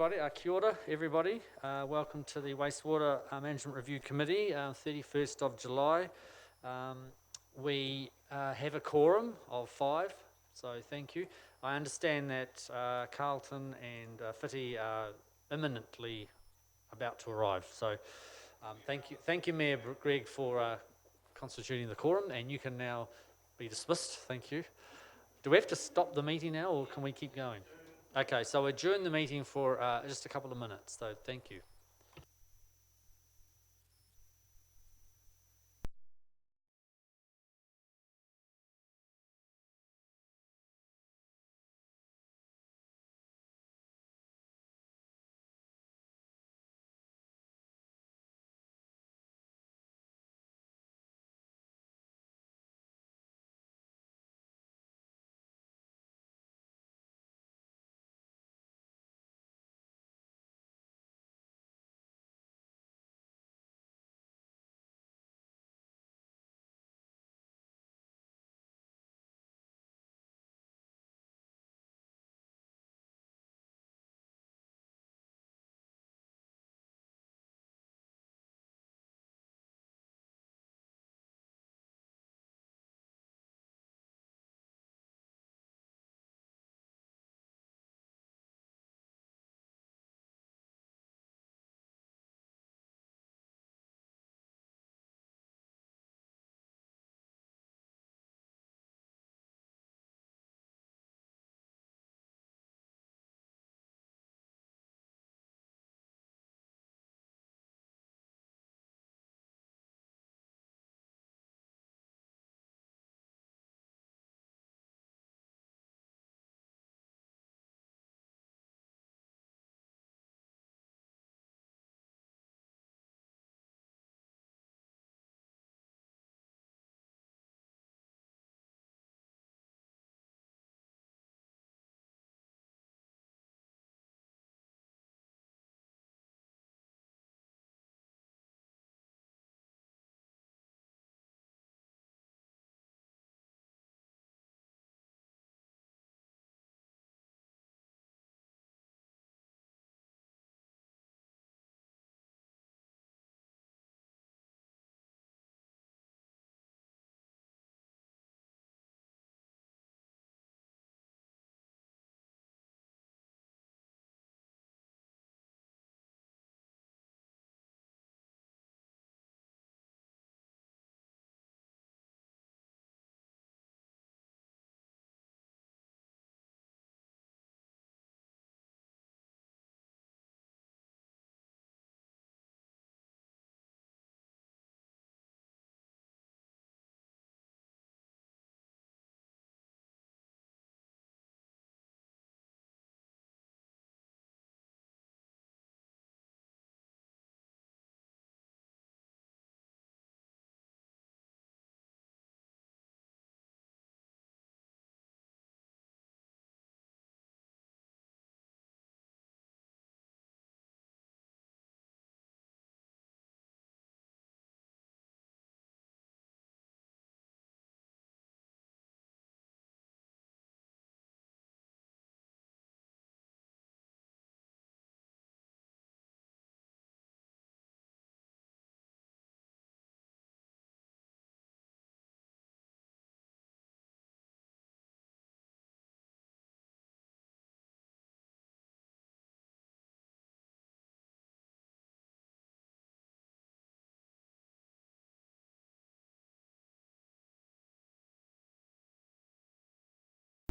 everybody. Kia ora, everybody. Welcome to the Wastewater Management Review Committee, 31st of July. We have a quorum of 5, so thank you. I understand that Carlton and Whitty are imminently about to arrive, so thank you, Mayor Greg, for constituting the quorum, and you can now be dismissed. Thank you. Do we have to stop the meeting now, or can we keep going? Okay, so adjourn the meeting for just a couple of minutes, so thank you.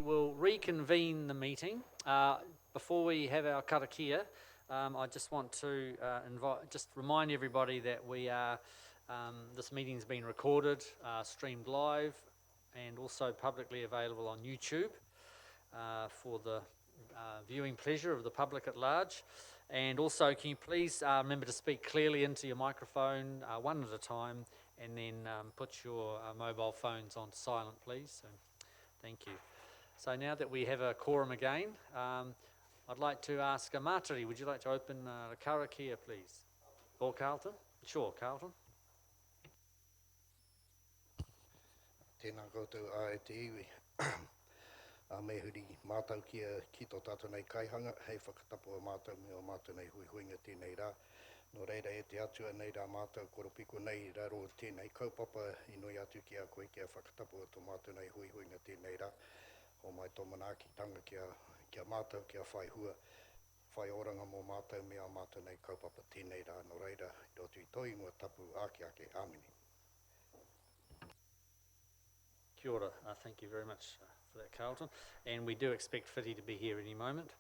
We'll reconvene the meeting. Before we have our karakia, I just want to remind everybody that this meeting's been recorded, streamed live, and also publicly available on YouTube for the viewing pleasure of the public at large. And also, can you please remember to speak clearly into your microphone, one at a time, and then put your mobile phones on silent, please. So, thank you. So now that we have a quorum again, I'd like to ask Matari, would you like to open the karakia, please? Or Carlton? Sure, Carlton. Tēnā koutou aetiwi. Me huri mātou ki tō tātou nei kaihanga, hei whakatapu a mātou me o mātou nei huihuinga tēnei rā. No reira e te atua nei rā mātou koropiko nei raro tēnei kaupapa I nui atu ki a koe kia whakatapu o tō mātou nei huihuinga tēnei rā. O mai tō manaakitanga kia mātou kia whai hua. Whai oranga mō mātou me a mātou nei kaupapa tēnei rā. No reira, I roto I toi ngua tapu ake āmini. Kia ora. Thank you very much for that, Carlton. And we do expect Whitty to be here any moment.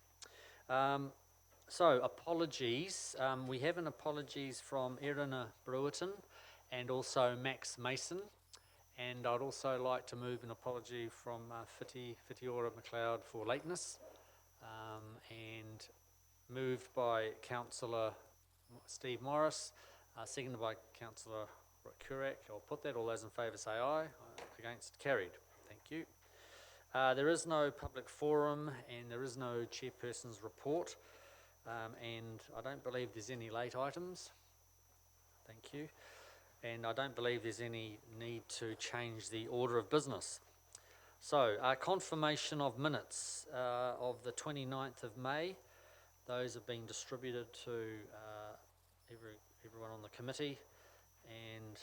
So, apologies. We have an apologies from Erina Brewerton and also Max Mason. And I'd also like to move an apology from Whitiora McLeod for lateness. And moved by Councillor Steve Morris, seconded by Councillor Kurak. I'll put that. All those in favour say aye. Against, carried. Thank you. There is no public forum and there is no chairperson's report. And I don't believe there's any late items. Thank you. And I don't believe there's any need to change the order of business. So, confirmation of minutes of the 29th of May. Those have been distributed to everyone on the committee, and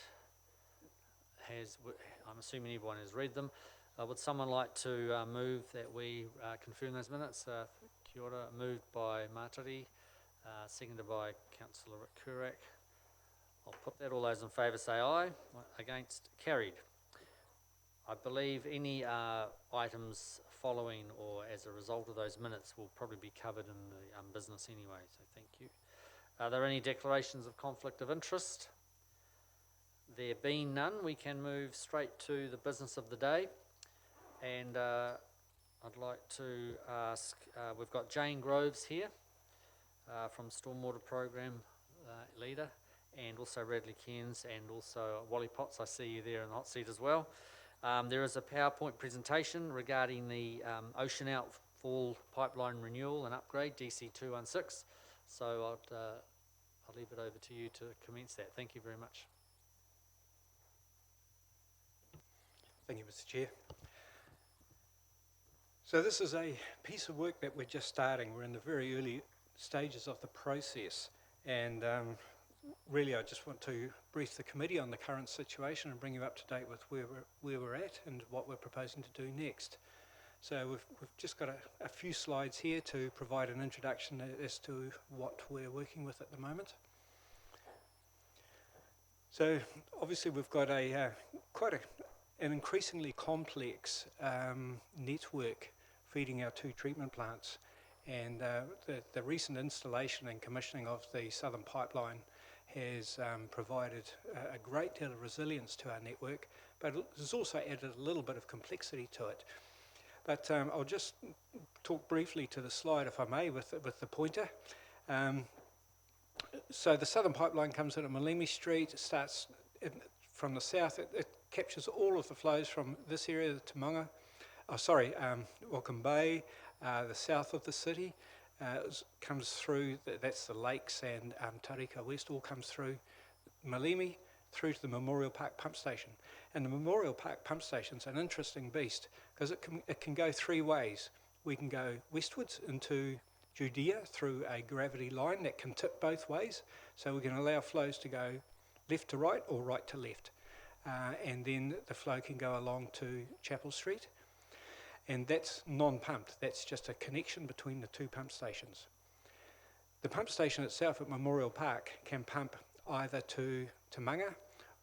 I'm assuming everyone has read them. Would someone like to move that we confirm those minutes? Kia ora, moved by Mātari, seconded by Councillor Kurak. I'll put that. All those in favour say aye. Against, carried. I believe any items following or as a result of those minutes will probably be covered in the business anyway, so thank you. Are there any declarations of conflict of interest? There being none, we can move straight to the business of the day. And I'd like to ask, we've got Jane Groves here from Stormwater Program Leader, and also Radley Cairns, and also Wally Potts. I see you there in the hot seat as well. There is a PowerPoint presentation regarding the Ocean Outfall Pipeline Renewal and Upgrade, DC216. So I'll leave it over to you to commence that. Thank you very much. Thank you, Mr. Chair. So this is a piece of work that we're just starting. We're in the very early stages of the process, and really I just want to brief the committee on the current situation and bring you up to date with where we're at and what we're proposing to do next. So we've just got a few slides here to provide an introduction as to what we're working with at the moment. So obviously we've got an increasingly complex network feeding our two treatment plants, and the recent installation and commissioning of the Southern Pipeline has provided a great deal of resilience to our network, but has also added a little bit of complexity to it. But I'll just talk briefly to the slide, if I may, with the pointer. So the Southern Pipeline comes in at Malimi Street. It starts from the south. It captures all of the flows from this area, the Tamonga, Welcome Bay, the south of the city. Comes through, that's the lakes and Tarika West, all comes through Malimi through to the Memorial Park pump station. And the Memorial Park pump station's an interesting beast because it can go three ways. We can go westwards into Judea through a gravity line that can tip both ways, so we can allow flows to go left to right or right to left. And then the flow can go along to Chapel Street. And that's non-pumped, that's just a connection between the two pump stations. The pump station itself at Memorial Park can pump either to Tamonga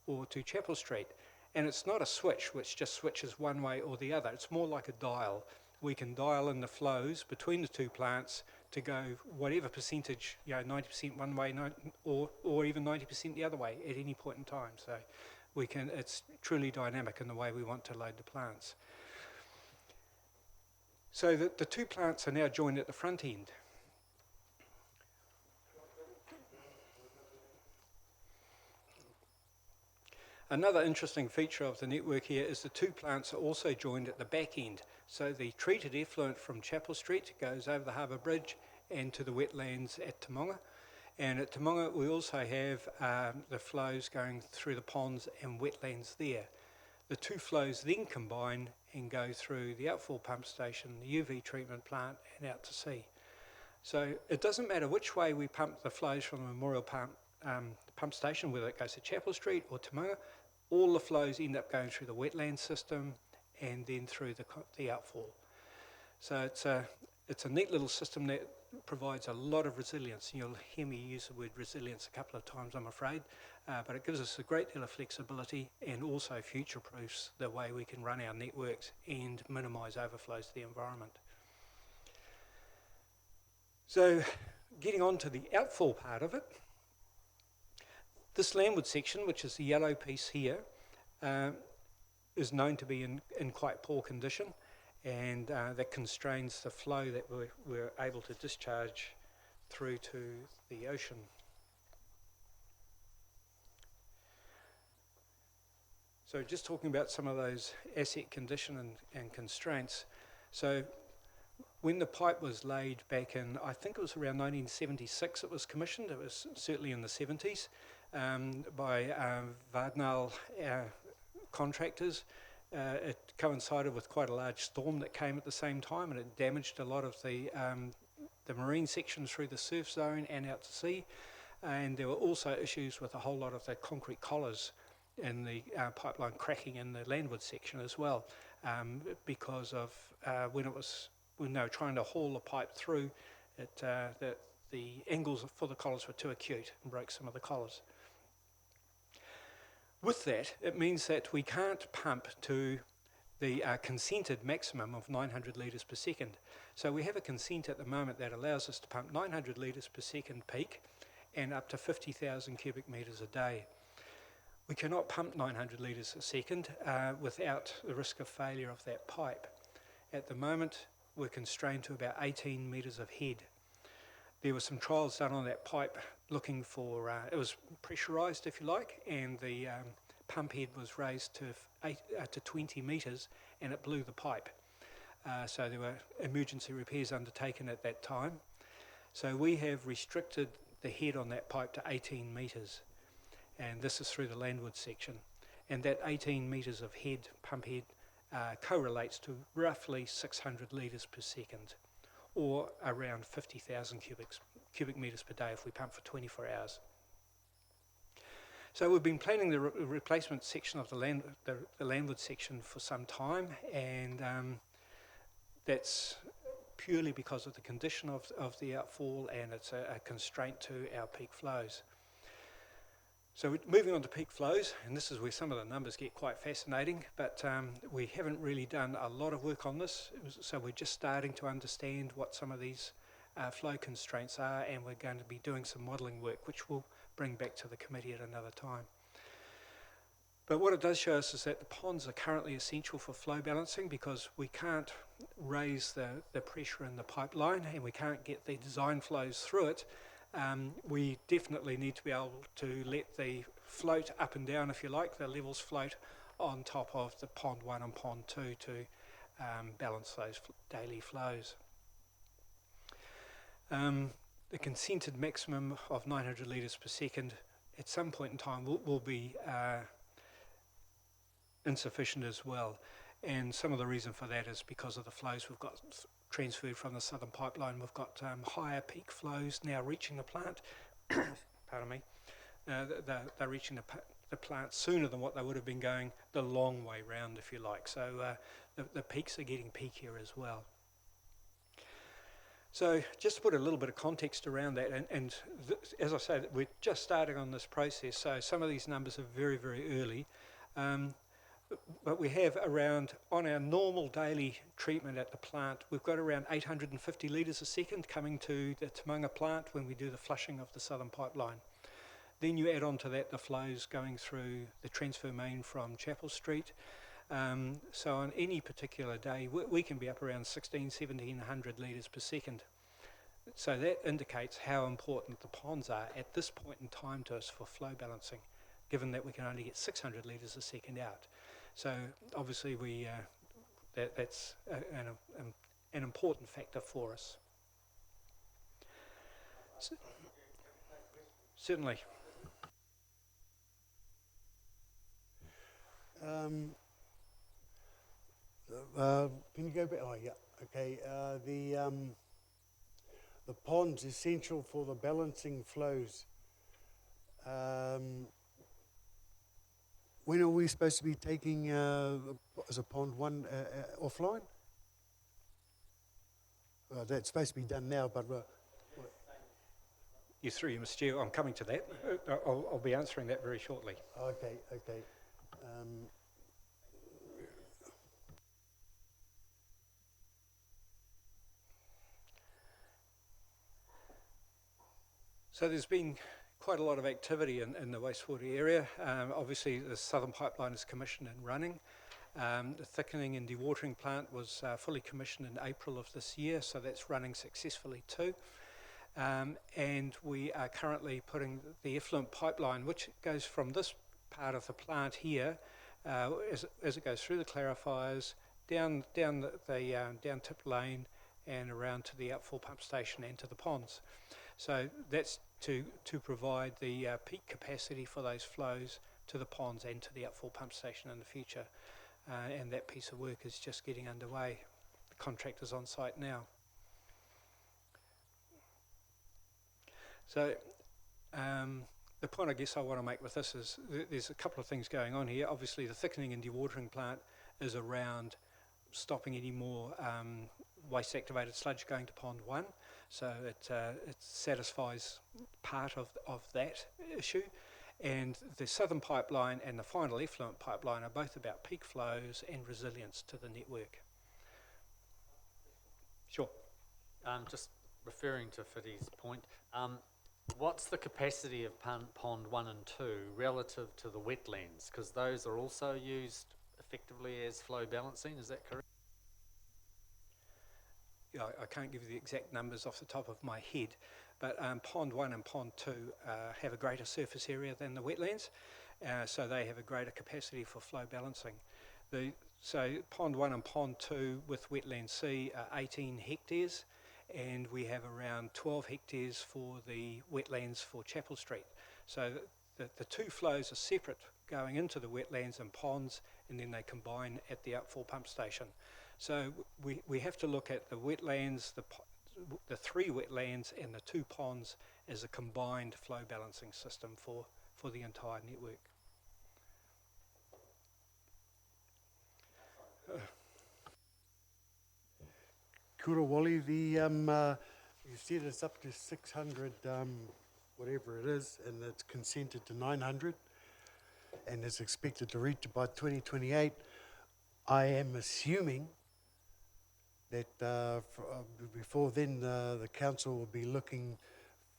or to Chapel Street. And it's not a switch which just switches one way or the other, it's more like a dial. We can dial in the flows between the two plants to go whatever percentage, 90% one way or even 90% the other way at any point in time. So it's truly dynamic in the way we want to load the plants. So the two plants are now joined at the front end. Another interesting feature of the network here is the two plants are also joined at the back end. So the treated effluent from Chapel Street goes over the Harbour Bridge and to the wetlands at Tamonga. And at Tamonga we also have the flows going through the ponds and wetlands there. The two flows then combine and go through the outfall pump station, the UV treatment plant, and out to sea. So it doesn't matter which way we pump the flows from the Memorial pump station, whether it goes to Chapel Street or Tamanga, all the flows end up going through the wetland system and then through the outfall. So it's a neat little system that provides a lot of resilience. You'll hear me use the word resilience a couple of times, I'm afraid, but it gives us a great deal of flexibility and also future-proofs the way we can run our networks and minimise overflows to the environment. So getting on to the outfall part of it, this landward section, which is the yellow piece here, is known to be in quite poor condition, and that constrains the flow that we're able to discharge through to the ocean. So just talking about some of those asset condition and constraints. So when the pipe was laid back in, I think it was around 1976 it was commissioned, it was certainly in the 70s, by Vardnal contractors. It coincided with quite a large storm that came at the same time, and it damaged a lot of the marine sections through the surf zone and out to sea. And there were also issues with a whole lot of the concrete collars in the pipeline cracking in the landward section as well, because of when they were trying to haul the pipe through, the angles for the collars were too acute and broke some of the collars. With that, it means that we can't pump to the consented maximum of 900 litres per second. So we have a consent at the moment that allows us to pump 900 litres per second peak and up to 50,000 cubic metres a day. We cannot pump 900 litres a second without the risk of failure of that pipe. At the moment, we're constrained to about 18 metres of head. There were some trials done on that pipe looking for, it was pressurised if you like, and the pump head was raised to 20 metres and it blew the pipe. So there were emergency repairs undertaken at that time. So we have restricted the head on that pipe to 18 metres, and this is through the landward section. And that 18 metres of head, pump head, correlates to roughly 600 litres per second, or around 50,000 cubic metres per day if we pump for 24 hours. So we've been planning the replacement section of the landward section for some time, and that's purely because of the condition of the outfall, and it's a constraint to our peak flows. So moving on to peak flows, and this is where some of the numbers get quite fascinating, but we haven't really done a lot of work on this, so we're just starting to understand what some of these flow constraints are, and we're going to be doing some modelling work, which we'll bring back to the committee at another time. But what it does show us is that the ponds are currently essential for flow balancing, because we can't raise the pressure in the pipeline and we can't get the design flows through it. We definitely need to be able to let the float up and down, if you like, the levels float on top of the pond 1 and pond 2 to balance those daily flows. The consented maximum of 900 litres per second at some point in time will be insufficient as well, and some of the reason for that is because of the flows we've got transferred from the southern pipeline. We've got higher peak flows now reaching the plant. Pardon me. They're reaching the plant sooner than what they would have been going the long way round, if you like. So the peaks are getting peakier as well. So just to put a little bit of context around that, and as I said, we're just starting on this process, so some of these numbers are very, very early. But we have around, on our normal daily treatment at the plant, we've got around 850 litres a second coming to the Tamanga plant when we do the flushing of the southern pipeline. Then you add on to that the flows going through the transfer main from Chapel Street. So on any particular day, we can be up around 1700 litres per second. So that indicates how important the ponds are at this point in time to us for flow balancing, given that we can only get 600 litres a second out. So obviously that's an important factor for us. Certainly. Can you go back? Oh, yeah. Okay. The pond's essential for the balancing flows. When are we supposed to be taking, is a pond one offline? That's supposed to be done now, but You through, Mr. Chair. I'm coming to that. I'll be answering that very shortly. okay. So there's been quite a lot of activity in the wastewater area. Obviously, the Southern Pipeline is commissioned and running. The thickening and dewatering plant was fully commissioned in April of this year, so that's running successfully too. And we are currently putting the effluent pipeline, which goes from this part of the plant here, as it goes through the clarifiers, down down tip lane and around to the outfall pump station and to the ponds. So that's to provide the peak capacity for those flows to the ponds and to the outfall pump station in the future. And that piece of work is just getting underway. The contractor's on site now. So the point I guess I want to make with this is there's a couple of things going on here. Obviously the thickening and dewatering plant is around stopping any more waste activated sludge going to pond 1. So it satisfies part of that issue. And the Southern Pipeline and the final effluent pipeline are both about peak flows and resilience to the network. Sure. Just referring to Whitty's point, what's the capacity of pond 1 and 2 relative to the wetlands? Because those are also used effectively as flow balancing, is that correct? Yeah, I can't give you the exact numbers off the top of my head, but pond 1 and pond 2 have a greater surface area than the wetlands, so they have a greater capacity for flow balancing. So pond 1 and pond 2 with wetland C are 18 hectares, and we have around 12 hectares for the wetlands for Chapel Street. So the two flows are separate going into the wetlands and ponds, and then they combine at the outfall pump station. So we have to look at the wetlands, the 3 wetlands and the 2 ponds as a combined flow balancing system for the entire network. Kia ora, Wally, you said it's up to 600, whatever it is, and it's consented to 900, and it's expected to reach by 2028. I am assuming that before then the council will be looking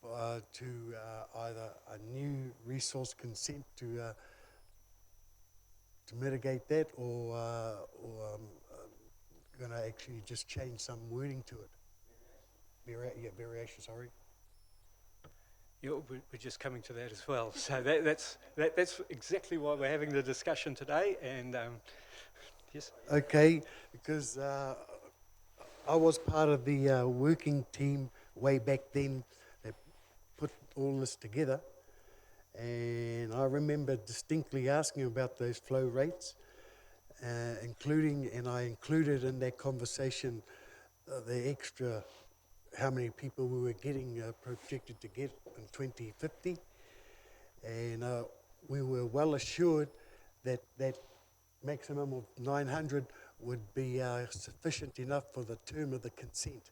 to either a new resource consent to mitigate that, or going to actually just change some wording to it. Variation, sorry. Yeah, we're just coming to that as well. So that's exactly why we're having the discussion today. And yes. Okay, because I was part of the working team way back then that put all this together, and I remember distinctly asking about those flow rates, and I included in that conversation the extra, how many people we were getting projected to get in 2050, and we were well assured that that maximum of 900 would be sufficient enough for the term of the consent.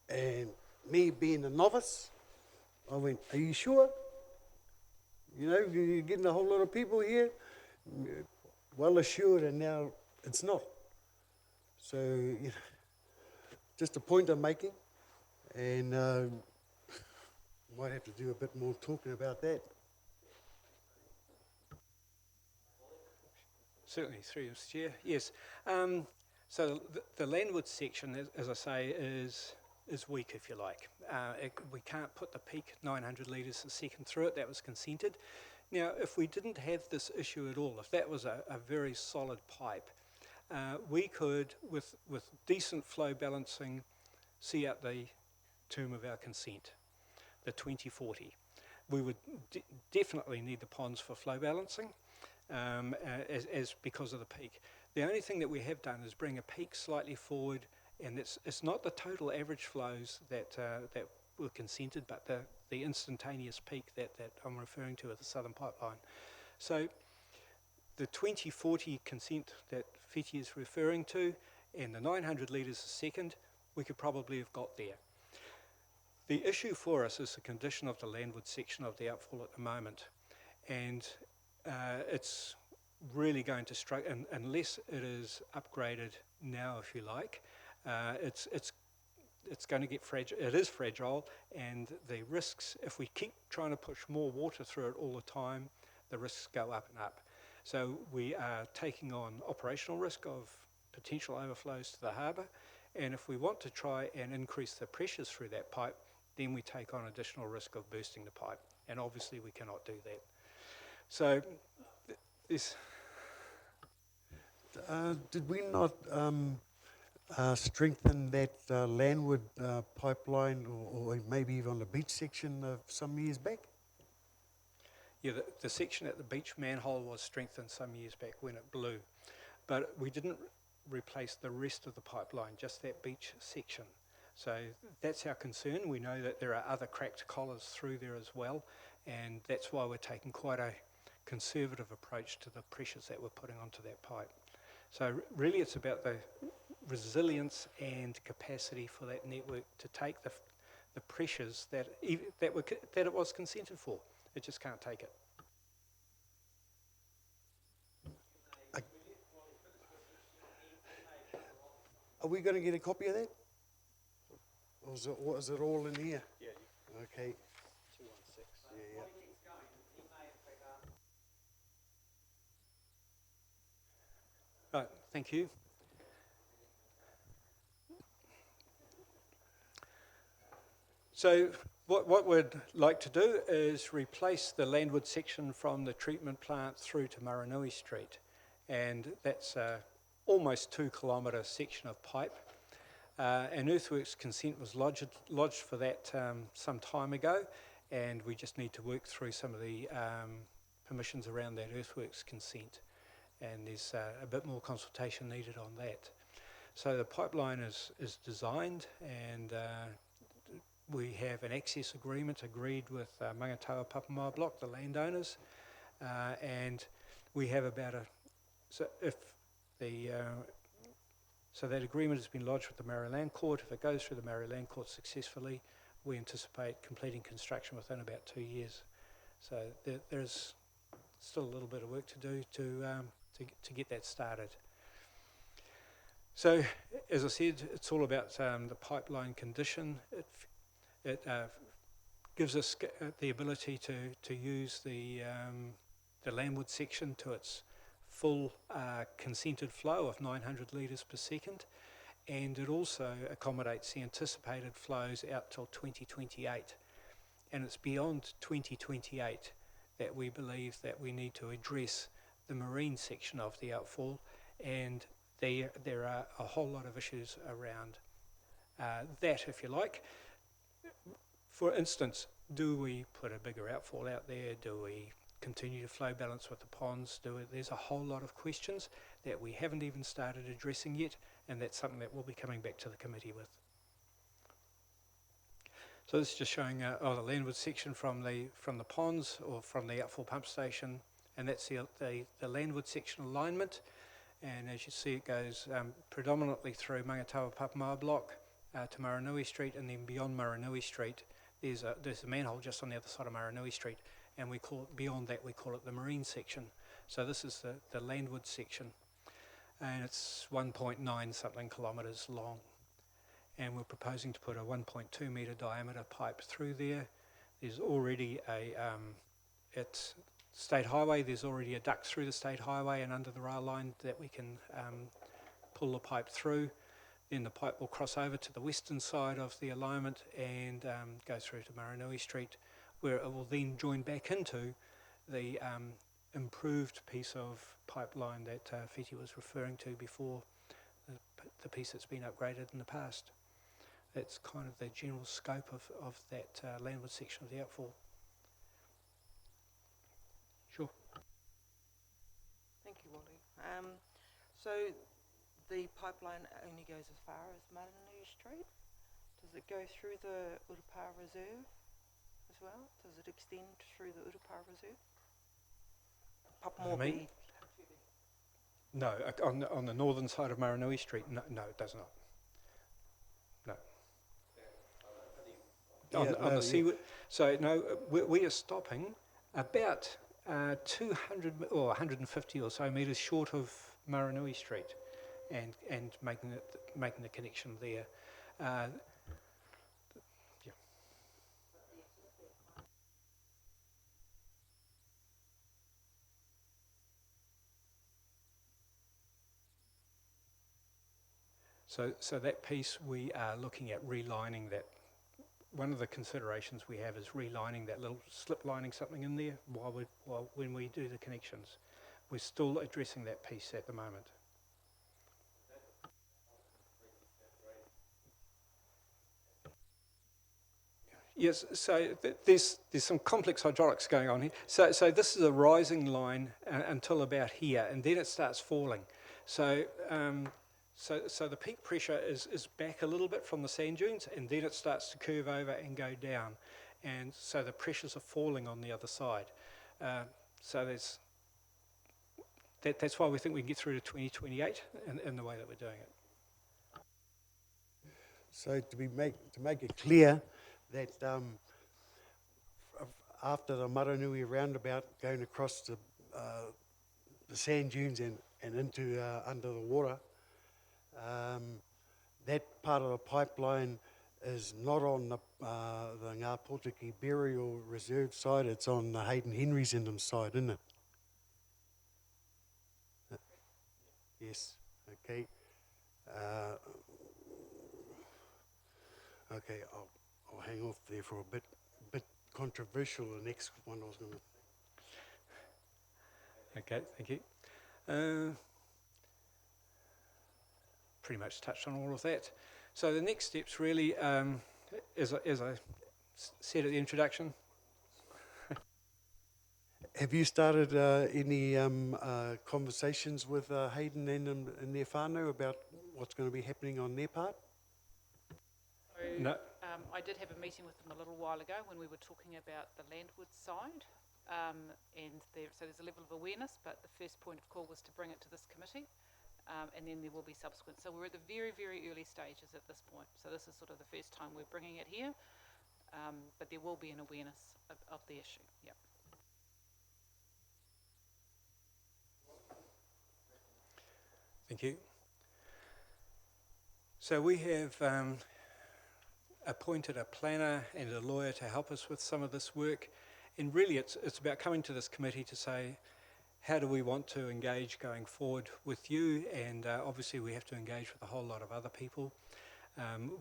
And me being a novice, I went, are you sure? You know, you're getting a whole lot of people here. Well assured, and now it's not. So, you know, just a point I'm making, and might have to do a bit more talking about that. Certainly, through you, Mr. Chair. Yes. So the landward section, as I say, is weak, if you like. We can't put the peak 900 litres a second through it. That was consented. Now, if we didn't have this issue at all, if that was a very solid pipe, we could, with decent flow balancing, see out the term of our consent, the 2040. We would definitely need the ponds for flow balancing, as because of the peak. The only thing that we have done is bring a peak slightly forward, and it's not the total average flows that were consented, but the instantaneous peak that I'm referring to at the Southern Pipeline. So the 2040 consent that Whiti is referring to and the 900 litres a second, we could probably have got there. The issue for us is the condition of the landward section of the outfall at the moment, and it's really going to struggle unless it is upgraded now, if you like. It's going to get fragile. It is fragile, and the risks, if we keep trying to push more water through it all the time, the risks go up and up. So we are taking on operational risk of potential overflows to the harbour, and if we want to try and increase the pressures through that pipe, then we take on additional risk of bursting the pipe, and obviously we cannot do that. So this. Did we not strengthen that landward pipeline or maybe even on the beach section some years back? Yeah, the section at the beach manhole was strengthened some years back when it blew, but we didn't replace the rest of the pipeline, just that beach section. So that's our concern. We know that there are other cracked collars through there as well, and that's why we're taking quite a conservative approach to the pressures that we're putting onto that pipe. So really it's about the resilience and capacity for that network to take the pressures that it was consented for. It just can't take it. Are we going to get a copy of that? Or is it all in here? Yeah. Okay. 216. Yeah. Right, thank you. So what we'd like to do is replace the landward section from the treatment plant through to Maranui Street, and that's almost 2 kilometre section of pipe. An earthworks consent was lodged for that some time ago, and we just need to work through some of the permissions around that earthworks consent, and there's a bit more consultation needed on that. So the pipeline is designed, and we have an access agreement agreed with Mangatawa Papamoa Block, the landowners, and we have about so that agreement has been lodged with the Maori Land Court. If it goes through the Maori Land Court successfully, we anticipate completing construction within about 2 years. So there's still a little bit of work to do to get that started. So, as I said, it's all about the pipeline condition. It gives us the ability to use the landward section to its full consented flow of 900 litres per second, and it also accommodates the anticipated flows out till 2028. And it's beyond 2028 that we believe that we need to address the marine section of the outfall, and there are a whole lot of issues around that, if you like. For instance, do we put a bigger outfall out there? Do we continue to flow balance with the ponds? There's a whole lot of questions that we haven't even started addressing yet, and that's something that we'll be coming back to the committee with. So this is just showing the landward section from the ponds or from the outfall pump station, and that's the landward section alignment. And as you see, it goes predominantly through Mangatawa Papamoa Block to Maranui Street, and then beyond Maranui Street, there's a manhole just on the other side of Maranui Street, and we call it, beyond that, we call it the marine section. So this is the landward section, and it's 1.9 something kilometres long. And we're proposing to put a 1.2 metre diameter pipe through there. There's already at State Highway, there's already a duct through the State Highway and under the rail line that we can pull the pipe through. Then the pipe will cross over to the western side of the alignment and go through to Maranui Street, where it will then join back into the improved piece of pipeline that Whiti was referring to before, the piece that's been upgraded in the past. That's kind of the general scope of that landward section of the outfall. Sure. Thank you, Wally. So the pipeline only goes as far as Maranui Street? Does it go through the Urupā Reserve as well? Does it extend through the Urupā Reserve? Papamobi. No, on the northern side of Maranui Street, no, it does not. No. On the seaward, so no, we are stopping about 200 or 150 or so metres short of Maranui Street, and making the connection there. Yeah. So that piece we are looking at relining that. One of the considerations we have is relining that little slip lining something in there when we do the connections. We're still addressing that piece at the moment. Yes, so there's some complex hydraulics going on here. So this is a rising line until about here, and then it starts falling. So the peak pressure is back a little bit from the sand dunes, and then it starts to curve over and go down. And so the pressures are falling on the other side. So that's why we think we can get through to 2028 in the way that we're doing it. So to make it clear that after the Maranui roundabout, going across the sand dunes and into under the water, that part of the pipeline is not on the Ngā Potiki Burial Reserve side, it's on the Hayden Henry's side, isn't it? Yes, okay. Okay, I'll hang off there for a bit controversial, the next one I was going to... Okay, thank you. Pretty much touched on all of that. So the next steps really, as I said at the introduction. Have you started any conversations with Hayden and their whānau about what's going to be happening on their part? No. I did have a meeting with them a little while ago when we were talking about the landward side, so there's a level of awareness, but the first point of call was to bring it to this committee, and then there will be subsequent. So we're at the very, very early stages at this point. So this is sort of the first time we're bringing it here, but there will be an awareness of the issue. Yeah. Thank you. So we have appointed a planner and a lawyer to help us with some of this work, and really it's about coming to this committee to say, how do we want to engage going forward with you? And obviously we have to engage with a whole lot of other people.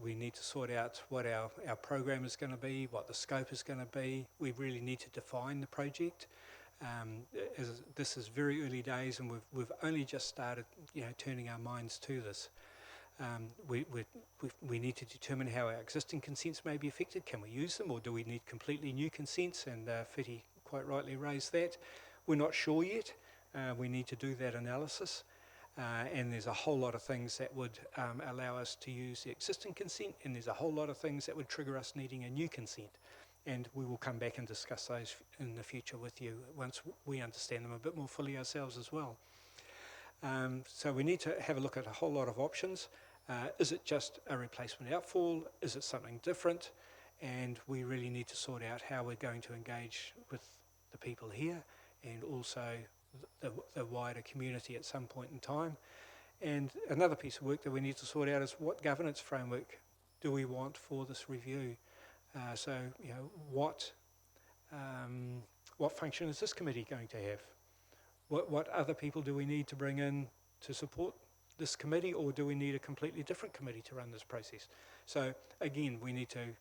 We need to sort out what our program is going to be, what the scope is going to be. We really need to define the project. This is very early days, and we've only just started, turning our minds to this. We need to determine how our existing consents may be affected. Can we use them, or do we need completely new consents? And Whitty quite rightly raised that. We're not sure yet. We need to do that analysis. And there's a whole lot of things that would allow us to use the existing consent, and there's a whole lot of things that would trigger us needing a new consent. And we will come back and discuss those in the future with you once we understand them a bit more fully ourselves as well. So we need to have a look at a whole lot of options. Is it just a replacement outfall? Is it something different? And we really need to sort out how we're going to engage with the people here and also the wider community at some point in time. And another piece of work that we need to sort out is what governance framework do we want for this review? What function is this committee going to have? What other people do we need to bring in to support this committee, or do we need a completely different committee to run this process? So again, we need to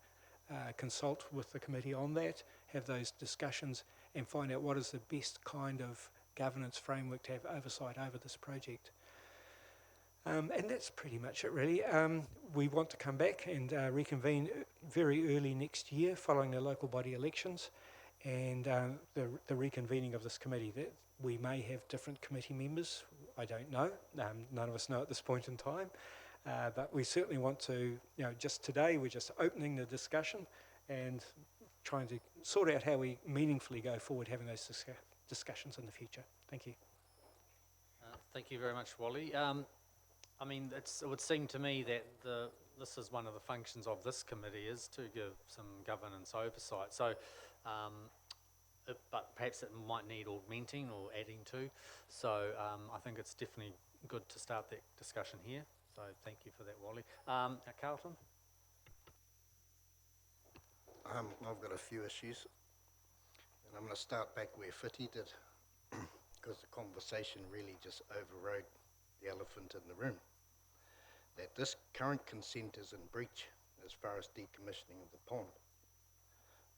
consult with the committee on that, have those discussions, and find out what is the best kind of governance framework to have oversight over this project. And that's pretty much it really. We want to come back and reconvene very early next year following the local body elections and the reconvening of this committee. we may have different committee members. I don't know. None of us know at this point in time. But we certainly want to, just today we're just opening the discussion and trying to sort out how we meaningfully go forward having those discussions in the future. Thank you. Thank you very much, Wally. I mean, it would seem to me that this is one of the functions of this committee, is to give some governance oversight. So, but perhaps it might need augmenting or adding to. So I think it's definitely good to start that discussion here. So thank you for that, Wally. Carlton? I've got a few issues, and I'm going to start back where Whitty did, because the conversation really just overrode the elephant in the room. That this current consent is in breach as far as decommissioning of the pond.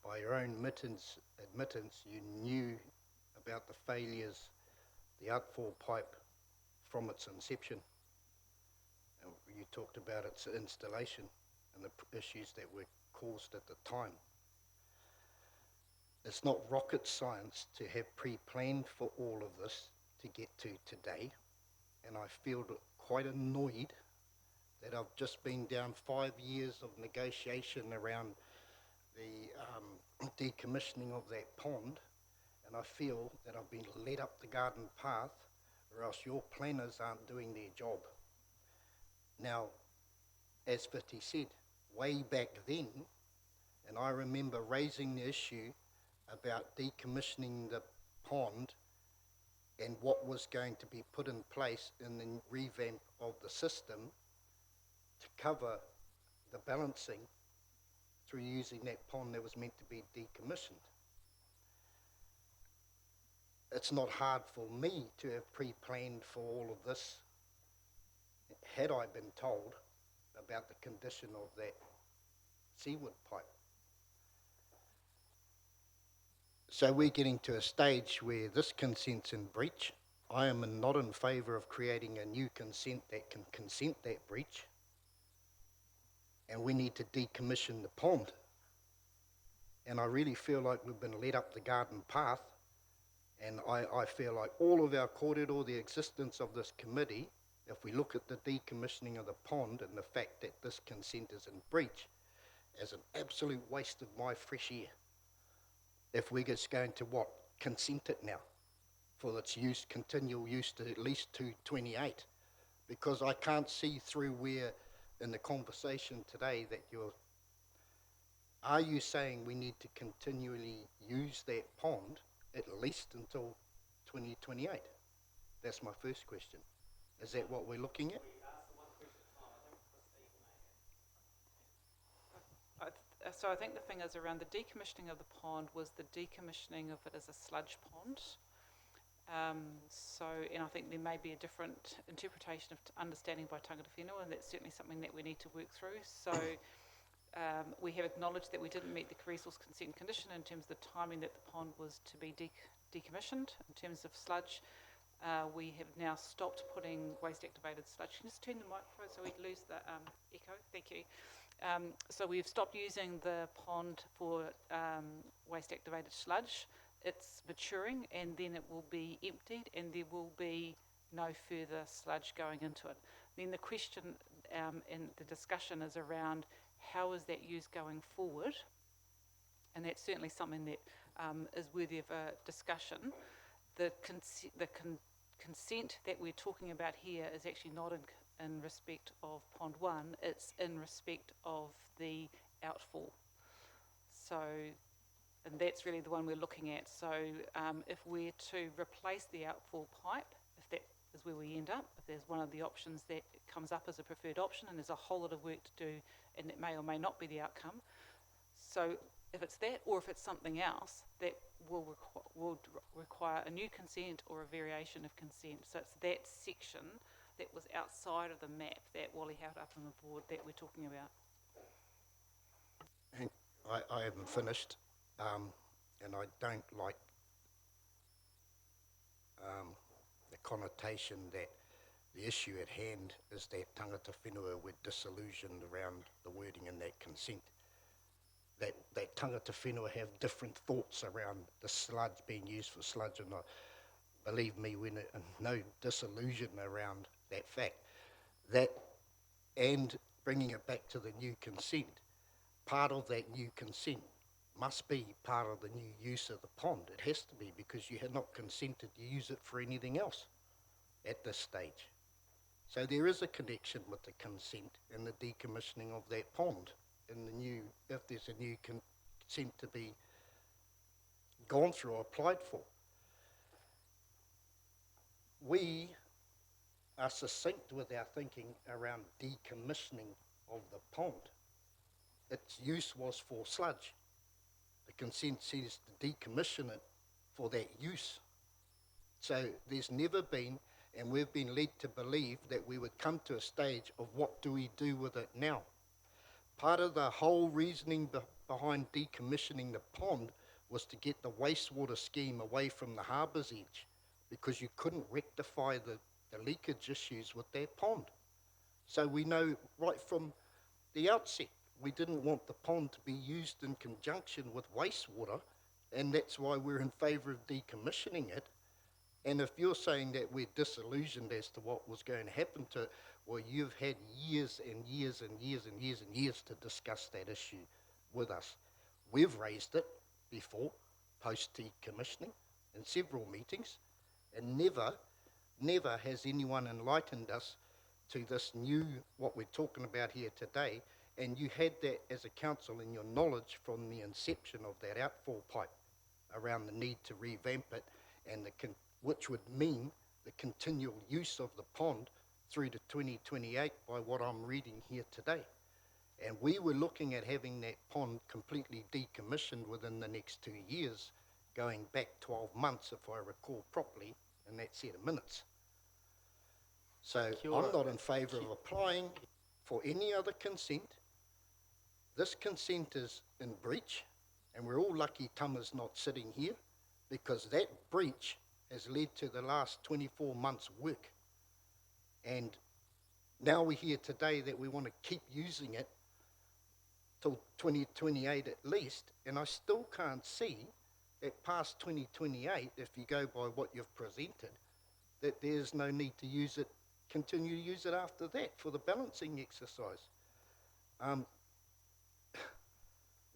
By your own admittance, you knew about the failures, the outfall pipe from its inception. And you talked about its installation and the issues that were caused at the time. It's not rocket science to have pre-planned for all of this to get to today, and I feel quite annoyed that I've just been down 5 years of negotiation around the decommissioning of that pond, and I feel that I've been led up the garden path, or else your planners aren't doing their job. Now, as Whitty said, way back then, and I remember raising the issue about decommissioning the pond and what was going to be put in place in the revamp of the system to cover the balancing through using that pond that was meant to be decommissioned. It's not hard for me to have pre-planned for all of this had I been told about the condition of that seaward pipe. So we're getting to a stage where this consent's in breach. I am not in favour of creating a new consent that can consent that breach. And we need to decommission the pond. And I really feel like we've been led up the garden path. And I feel like all of our kōrero, the existence of this committee, if we look at the decommissioning of the pond and the fact that this consent is in breach, as an absolute waste of my fresh air. If we're just going to consent it now for its use, continual use to at least 228, because I can't see through where in the conversation today that are you saying we need to continually use that pond at least until 2028? That's my first question. Is that what we're looking at? So I think the thing is around the decommissioning of the pond was the decommissioning of it as a sludge pond. And I think there may be a different interpretation of understanding by tangata whenua, and that's certainly something that we need to work through. So we have acknowledged that we didn't meet the resource consent condition in terms of the timing that the pond was to be decommissioned. In terms of sludge, we have now stopped putting waste-activated sludge. Can you just turn the microphone so we lose the echo? Thank you. So we've stopped using the pond for waste-activated sludge. It's maturing, and then it will be emptied, and there will be no further sludge going into it. Then the question and the discussion is around how is that used going forward, and that's certainly something that is worthy of a discussion. The consent that we're talking about here is actually not in respect of Pond 1, it's in respect of the outfall. So, and that's really the one we're looking at. So if we're to replace the outfall pipe, if that is where we end up, if there's one of the options that comes up as a preferred option, and there's a whole lot of work to do, and it may or may not be the outcome. So if it's that, or if it's something else, that will require a new consent or a variation of consent. So it's that section that was outside of the map that Wally held up on the board that we're talking about. And I haven't finished, and I don't like the connotation that the issue at hand is that tangata whenua were disillusioned around the wording in that consent. That tangata whenua have different thoughts around the sludge being used for sludge or not. believe me, no disillusion around that fact. That, and bringing it back to the new consent, part of that new consent must be part of the new use of the pond. It has to be, because you had not consented to use it for anything else at this stage. So there is a connection with the consent and the decommissioning of that pond in the new, if there's a new consent to be gone through or applied for. We are succinct with our thinking around decommissioning of the pond. Its use was for sludge. The consent says to decommission it for that use. So there's never been, and we've been led to believe that we would come to a stage of what do we do with it now. Part of the whole reasoning behind decommissioning the pond was to get the wastewater scheme away from the harbour's edge, because you couldn't rectify the leakage issues with that pond. So we know right from the outset, we didn't want the pond to be used in conjunction with wastewater, and that's why we're in favour of decommissioning it. And if you're saying that we're disillusioned as to what was going to happen to it, well, you've had years and years and years and years and years to discuss that issue with us. We've raised it before, post-decommissioning, in several meetings, and never has anyone enlightened us to this new, what we're talking about here today. And you had that as a council in your knowledge from the inception of that outfall pipe around the need to revamp it, and which would mean the continual use of the pond through to 2028 by what I'm reading here today. And we were looking at having that pond completely decommissioned within the next 2 years, going back 12 months, if I recall properly, in that set of minutes. So I'm not in favour of applying for any other consent. This consent is in breach, and we're all lucky Tama's not sitting here, because that breach has led to the last 24 months' work. And now we're here today that we want to keep using it till 2028 at least, and I still can't see that past 2028, if you go by what you've presented, that there's no need to use it, continue to use it after that for the balancing exercise.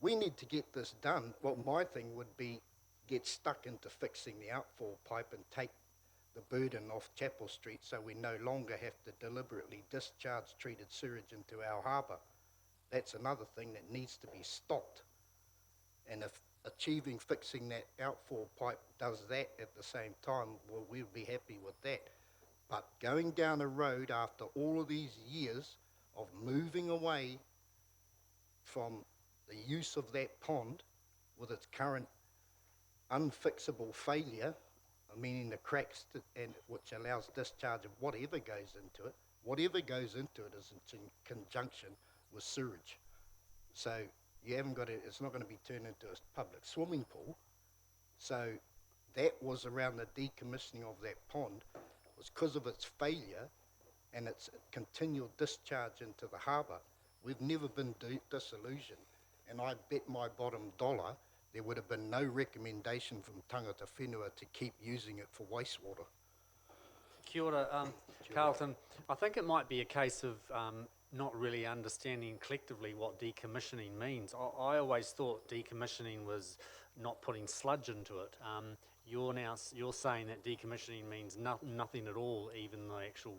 We need to get this done. Well, my thing would be get stuck into fixing the outfall pipe and take the burden off Chapel Street, so we no longer have to deliberately discharge treated sewage into our harbour. That's another thing that needs to be stopped. And if fixing that outfall pipe does that at the same time, well, we'll be happy with that. But going down a road after all of these years of moving away from the use of that pond with its current unfixable failure, meaning the cracks, which allows discharge of whatever goes into it. Whatever goes into it is in conjunction with sewage. So you haven't got it's not going to be turned into a public swimming pool. So that was around the decommissioning of that pond, was because of its failure and its continual discharge into the harbour. We've never been disillusioned, and I bet my bottom dollar there would have been no recommendation from tangata whenua to keep using it for wastewater. Kia ora, Carlton. I think it might be a case of not really understanding collectively what decommissioning means. I always thought decommissioning was not putting sludge into it. You're saying that decommissioning means nothing at all, even the actual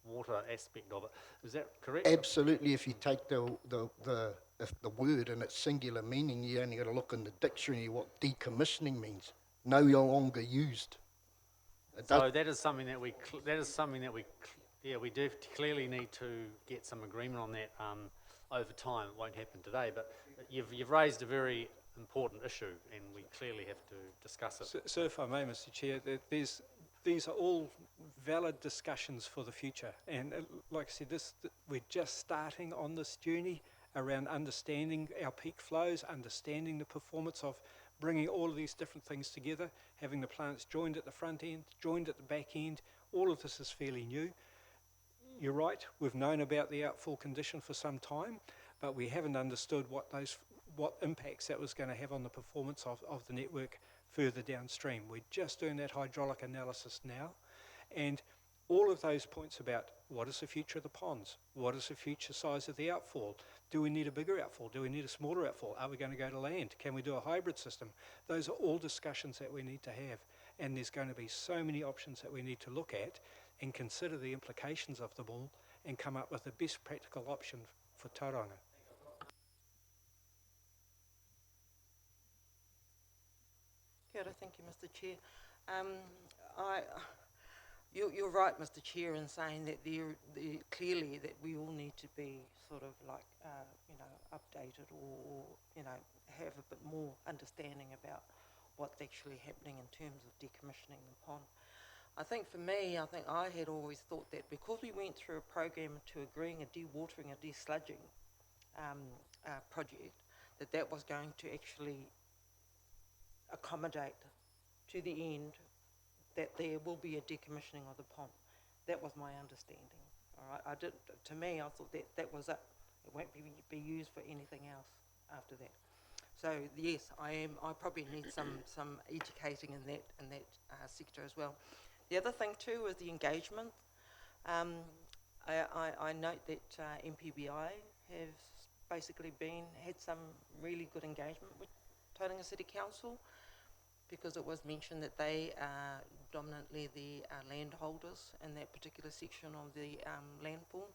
water aspect of it. Is that correct? Absolutely. If you take if the word and its singular meaning, you only got to look in the dictionary what decommissioning means. No longer used. So that is something that we do clearly need to get some agreement on that over time. It won't happen today, but you've raised a very important issue, and we clearly have to discuss it. So if I may, Mr. Chair, these are all valid discussions for the future, and like I said, we're just starting on this journey around understanding our peak flows, understanding the performance of bringing all of these different things together, having the plants joined at the front end, joined at the back end. All of this is fairly new. You're right, we've known about the outfall condition for some time, but we haven't understood what what impacts that was going to have on the performance of the network further downstream. We're just doing that hydraulic analysis now, and all of those points about what is the future of the ponds, what is the future size of the outfall, do we need a bigger outfall, do we need a smaller outfall, are we going to go to land, can we do a hybrid system? Those are all discussions that we need to have, and there's going to be so many options that we need to look at and consider the implications of them all and come up with the best practical option for Tauranga. Kia ora, thank you, Mr. Chair. You're right, Mr. Chair, in saying that clearly that we all need to be sort of like, updated or, have a bit more understanding about what's actually happening in terms of decommissioning the pond. I think for me, I had always thought that because we went through a program to agreeing a dewatering, a desludging project, that was going to actually accommodate to the end that there will be a decommissioning of the pond. That was my understanding. All right, to me, I thought that was it. It won't be used for anything else after that. So yes, I probably need some educating in that sector as well. The other thing too is the engagement. I note that MPBI have basically had some really good engagement with Tauranga City Council, because it was mentioned that they are dominantly the landholders in that particular section of the land pool.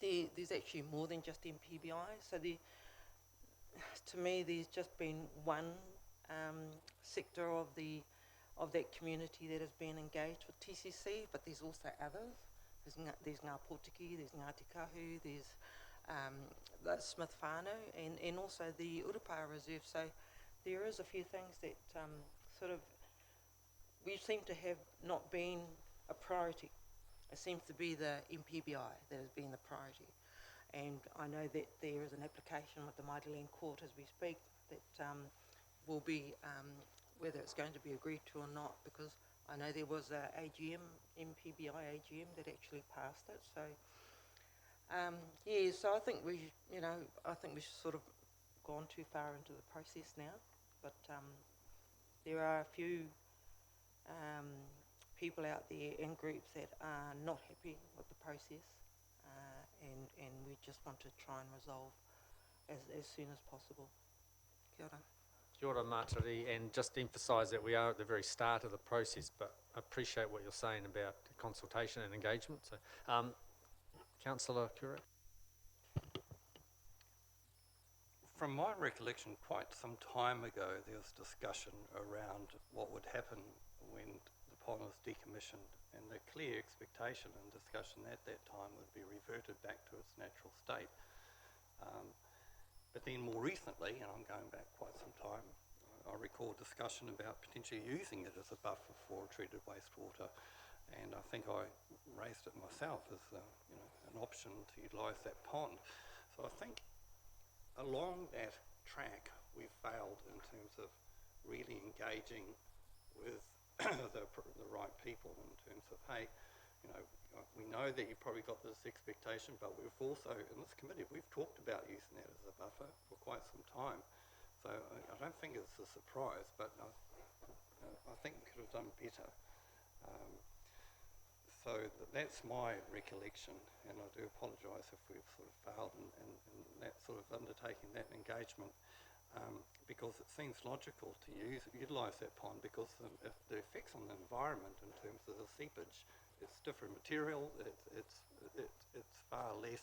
There's actually more than just MPBI. So to me, there's just been one sector of that community that has been engaged with TCC, but there's also others. There's Ngā Pōtiki, there's Ngāti Kahu, there's the Smith Whānau, and also the Urupara Reserve. So there is a few things that sort of we seem to have not been a priority. It seems to be the MPBI that has been the priority. And I know that there is an application with the Mighty Land Court as we speak that will be, whether it's going to be agreed to or not, because I know there was a MPBI AGM that actually passed it. So so I think we've sort of gone too far into the process now. But there are a few people out there and groups that are not happy with the process, and we just want to try and resolve as soon as possible. Kia ora. Kia ora, Mātari, and just emphasise that we are at the very start of the process, but I appreciate what you're saying about consultation and engagement. So, Councillor Kura. From my recollection, quite some time ago, there was discussion around what would happen when the pond was decommissioned, and the clear expectation and discussion at that time would be reverted back to its natural state. But then more recently, and I'm going back quite some time, I recall discussion about potentially using it as a buffer for treated wastewater, and I think I raised it myself as an option to utilise that pond. So I think along that track we've failed in terms of really engaging with the right people in terms of, hey, we know that you've probably got this expectation, but we've also, in this committee, we've talked about using that as a buffer for quite some time. So I don't think it's a surprise, but I think we could have done better. So that's my recollection, and I do apologise if we've sort of failed in that sort of undertaking that engagement, because it seems logical to utilise that pond, because if the effects on the environment in terms of the seepage, it's different material, it's far less,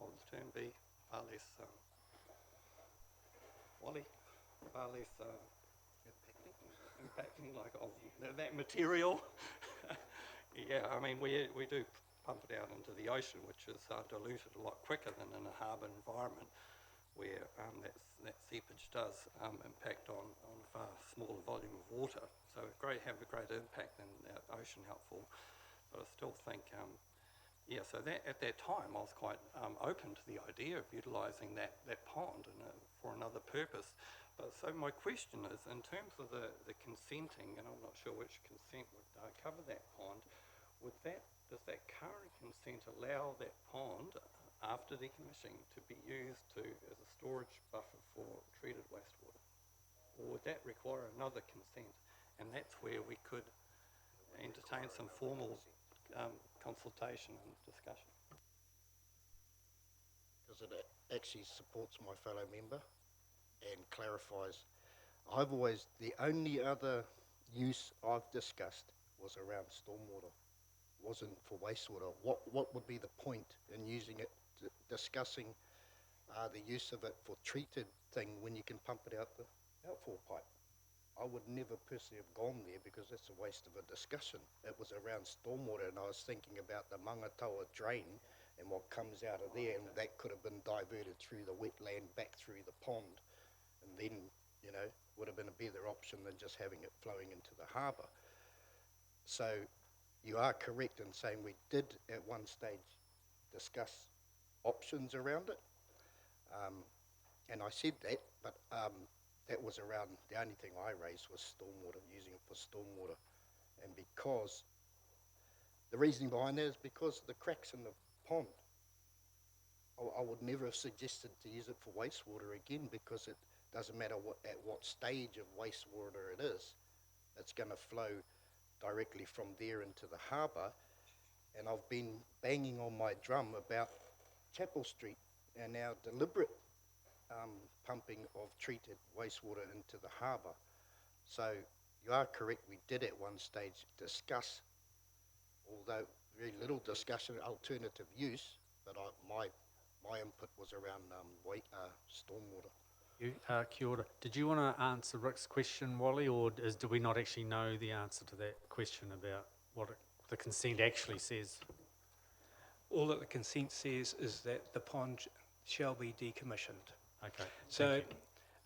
what would the term be, far less, far less impacting like of that material. Yeah, I mean, we do pump it out into the ocean, which is diluted a lot quicker than in a harbour environment, where that seepage does impact on a far smaller volume of water. So have a greater impact than that ocean outfall. But I still think, so that at that time I was quite open to the idea of utilising that pond for another purpose. But so my question is, in terms of the consenting, and I'm not sure which consent would cover that pond, does that current consent allow that pond after decommissioning to be used as a storage buffer for treated wastewater? Or would that require another consent? And that's where we could entertain some formal consultation and discussion. Because it actually supports my fellow member and clarifies. The only other use I've discussed was around stormwater, wasn't for wastewater. What would be the point in using it, discussing the use of it for treated thing when you can pump it out the outfall pipe? I would never personally have gone there because that's a waste of a discussion. It was around stormwater, and I was thinking about the Mangatawa drain and what comes out of there, and that could have been diverted through the wetland back through the pond, and then, you know, would have been a better option than just having it flowing into the harbour. So you are correct in saying we did at one stage discuss options around it, and I said that, but that was around, the only thing I raised was stormwater, using it for stormwater. And because, the reasoning behind that is because of the cracks in the pond. I would never have suggested to use it for wastewater again, because it doesn't matter at what stage of wastewater it is, it's going to flow directly from there into the harbour. And I've been banging on my drum about Chapel Street and our deliberate pumping of treated wastewater into the harbour. So you are correct, we did at one stage discuss, although very little discussion, alternative use, but my input was around stormwater. Kia ora. Did you want to answer Rick's question, Wally, or do we not actually know the answer to that question about what the consent actually says? All that the consent says is that the pond shall be decommissioned. Okay. So,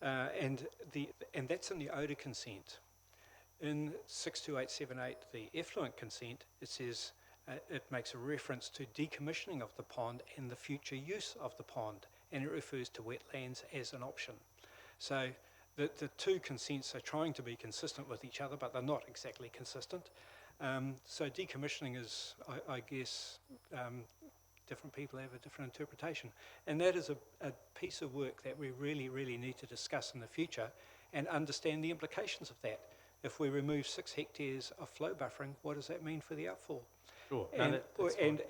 and that's in the odour consent. In 62878, the effluent consent, it says it makes a reference to decommissioning of the pond and the future use of the pond, and it refers to wetlands as an option. So the two consents are trying to be consistent with each other, but they're not exactly consistent. So decommissioning is, I guess, different people have a different interpretation. And that is a piece of work that we really, really need to discuss in the future and understand the implications of that. If we remove 6 hectares of flow buffering, what does that mean for the outfall? Sure. And,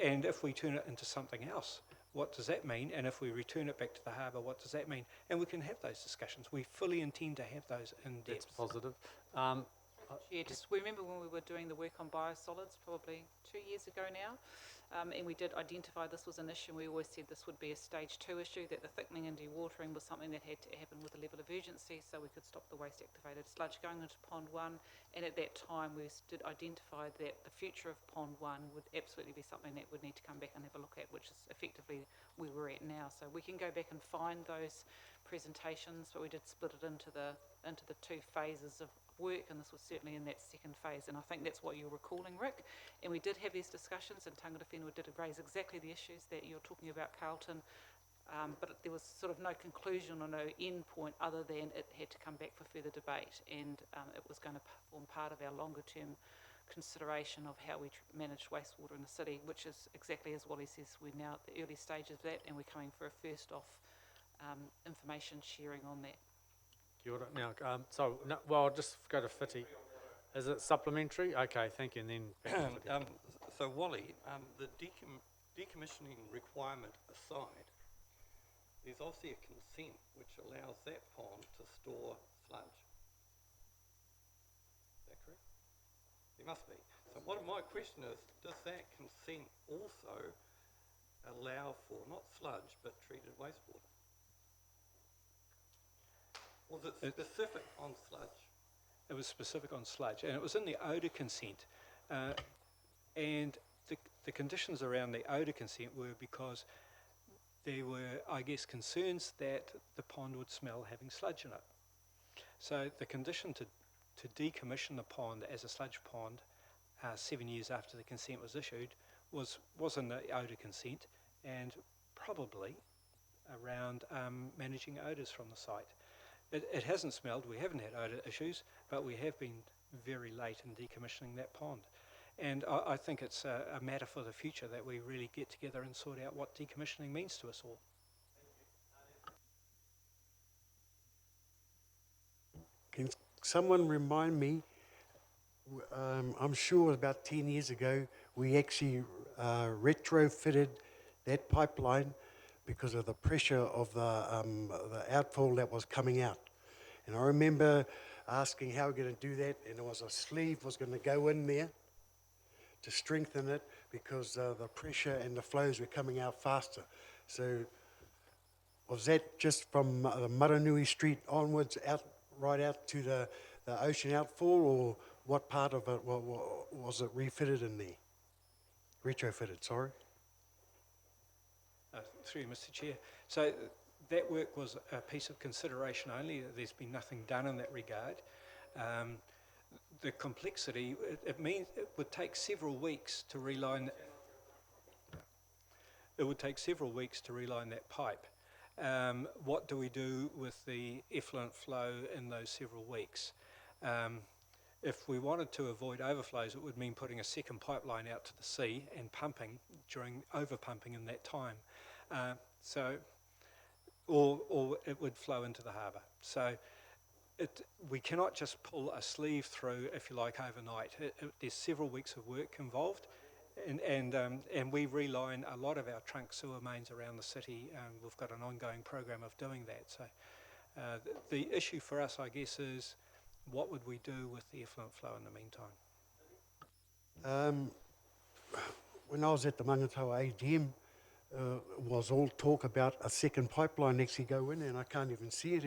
and if we turn it into something else, what does that mean? And if we return it back to the harbour, what does that mean? And we can have those discussions. We fully intend to have those in depth. That's positive. Yeah, just remember when we were doing the work on biosolids probably 2 years ago now, and we did identify this was an issue. We always said this would be a stage 2 issue, that the thickening and dewatering was something that had to happen with a level of urgency so we could stop the waste activated sludge going into Pond 1. And at that time we did identify that the future of Pond 1 would absolutely be something that would need to come back and have a look at, which is effectively where we're at now. So we can go back and find those presentations, but we did split it into the 2 phases of work, and this was certainly in that second phase, and I think that's what you're recalling, Rick. And we did have these discussions, and Tangata Whenua did raise exactly the issues that you're talking about, Carlton, but there was sort of no conclusion or no end point other than it had to come back for further debate, and it was going to form part of our longer term consideration of how we manage wastewater in the city, which is exactly as Wally says, we're now at the early stages of that, and we're coming for a first off information sharing on that. Kia ora. Now, well, I'll just go to Whiti. Is it supplementary? Okay, thank you. And then back to Whiti. So Wally, the decommissioning requirement aside, there's obviously a consent which allows that pond to store sludge. Is that correct? There must be. So my question is, does that consent also allow for not sludge but treated wastewater? Was it specific on sludge? It was specific on sludge, and it was in the odour consent. And the conditions around the odour consent were because there were, I guess, concerns that the pond would smell having sludge in it. So the condition to decommission the pond as a sludge pond 7 years after the consent was issued was in the odour consent, and probably around managing odours from the site. It hasn't smelled, we haven't had odour issues, but we have been very late in decommissioning that pond. And I think it's a matter for the future that we really get together and sort out what decommissioning means to us all. Can someone remind me? I'm sure about 10 years ago, we actually retrofitted that pipeline because of the pressure of the outfall that was coming out. And I remember asking how we're going to do that, and there was a sleeve was going to go in there to strengthen it because the pressure and the flows were coming out faster. So was that just from the Maranui Street onwards, right out to the ocean outfall, or what part of it was it refitted in there? Retrofitted, sorry. Through you, Mr. Chair. So that work was a piece of consideration only. There's been nothing done in that regard. The complexity, it means it would take several weeks to reline. It would take several weeks to reline that pipe. What do we do with the effluent flow in those several weeks? If we wanted to avoid overflows, it would mean putting a second pipeline out to the sea and pumping over-pumping in that time. Or it would flow into the harbour. So we cannot just pull a sleeve through, if you like, overnight. There's several weeks of work involved, and we reline a lot of our trunk sewer mains around the city. We've got an ongoing program of doing that. So the issue for us, I guess, is what would we do with the effluent flow in the meantime? When I was at the Mangatawa AGM, was all talk about a second pipeline actually go in, and I can't even see it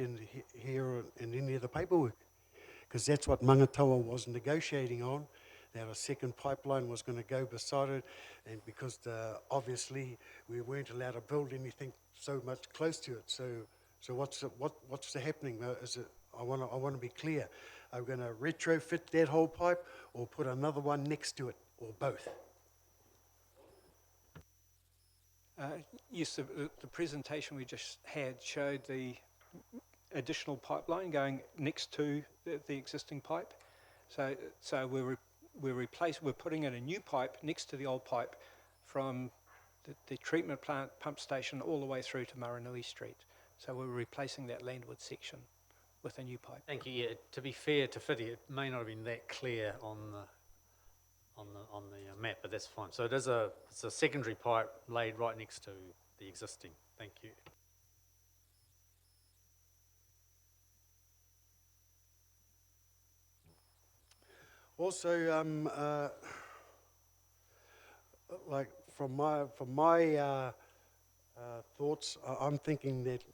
here in any of the paperwork, because that's what Mangatawa was negotiating on, that a second pipeline was going to go beside it, and because obviously we weren't allowed to build anything so much close to it. So what's the happening? Is it? I want to be clear. Are we going to retrofit that whole pipe, or put another one next to it, or both? Yes, the presentation we just had showed the additional pipeline going next to the existing pipe. So we're putting in a new pipe next to the old pipe from the treatment plant pump station all the way through to Maranui Street. So we're replacing that landward section with a new pipe. Thank you. Yeah, to be fair to Whitty, it may not have been that clear on the map, but that's fine. So it's a secondary pipe laid right next to the existing. Thank you. Also, like from my thoughts, I'm thinking that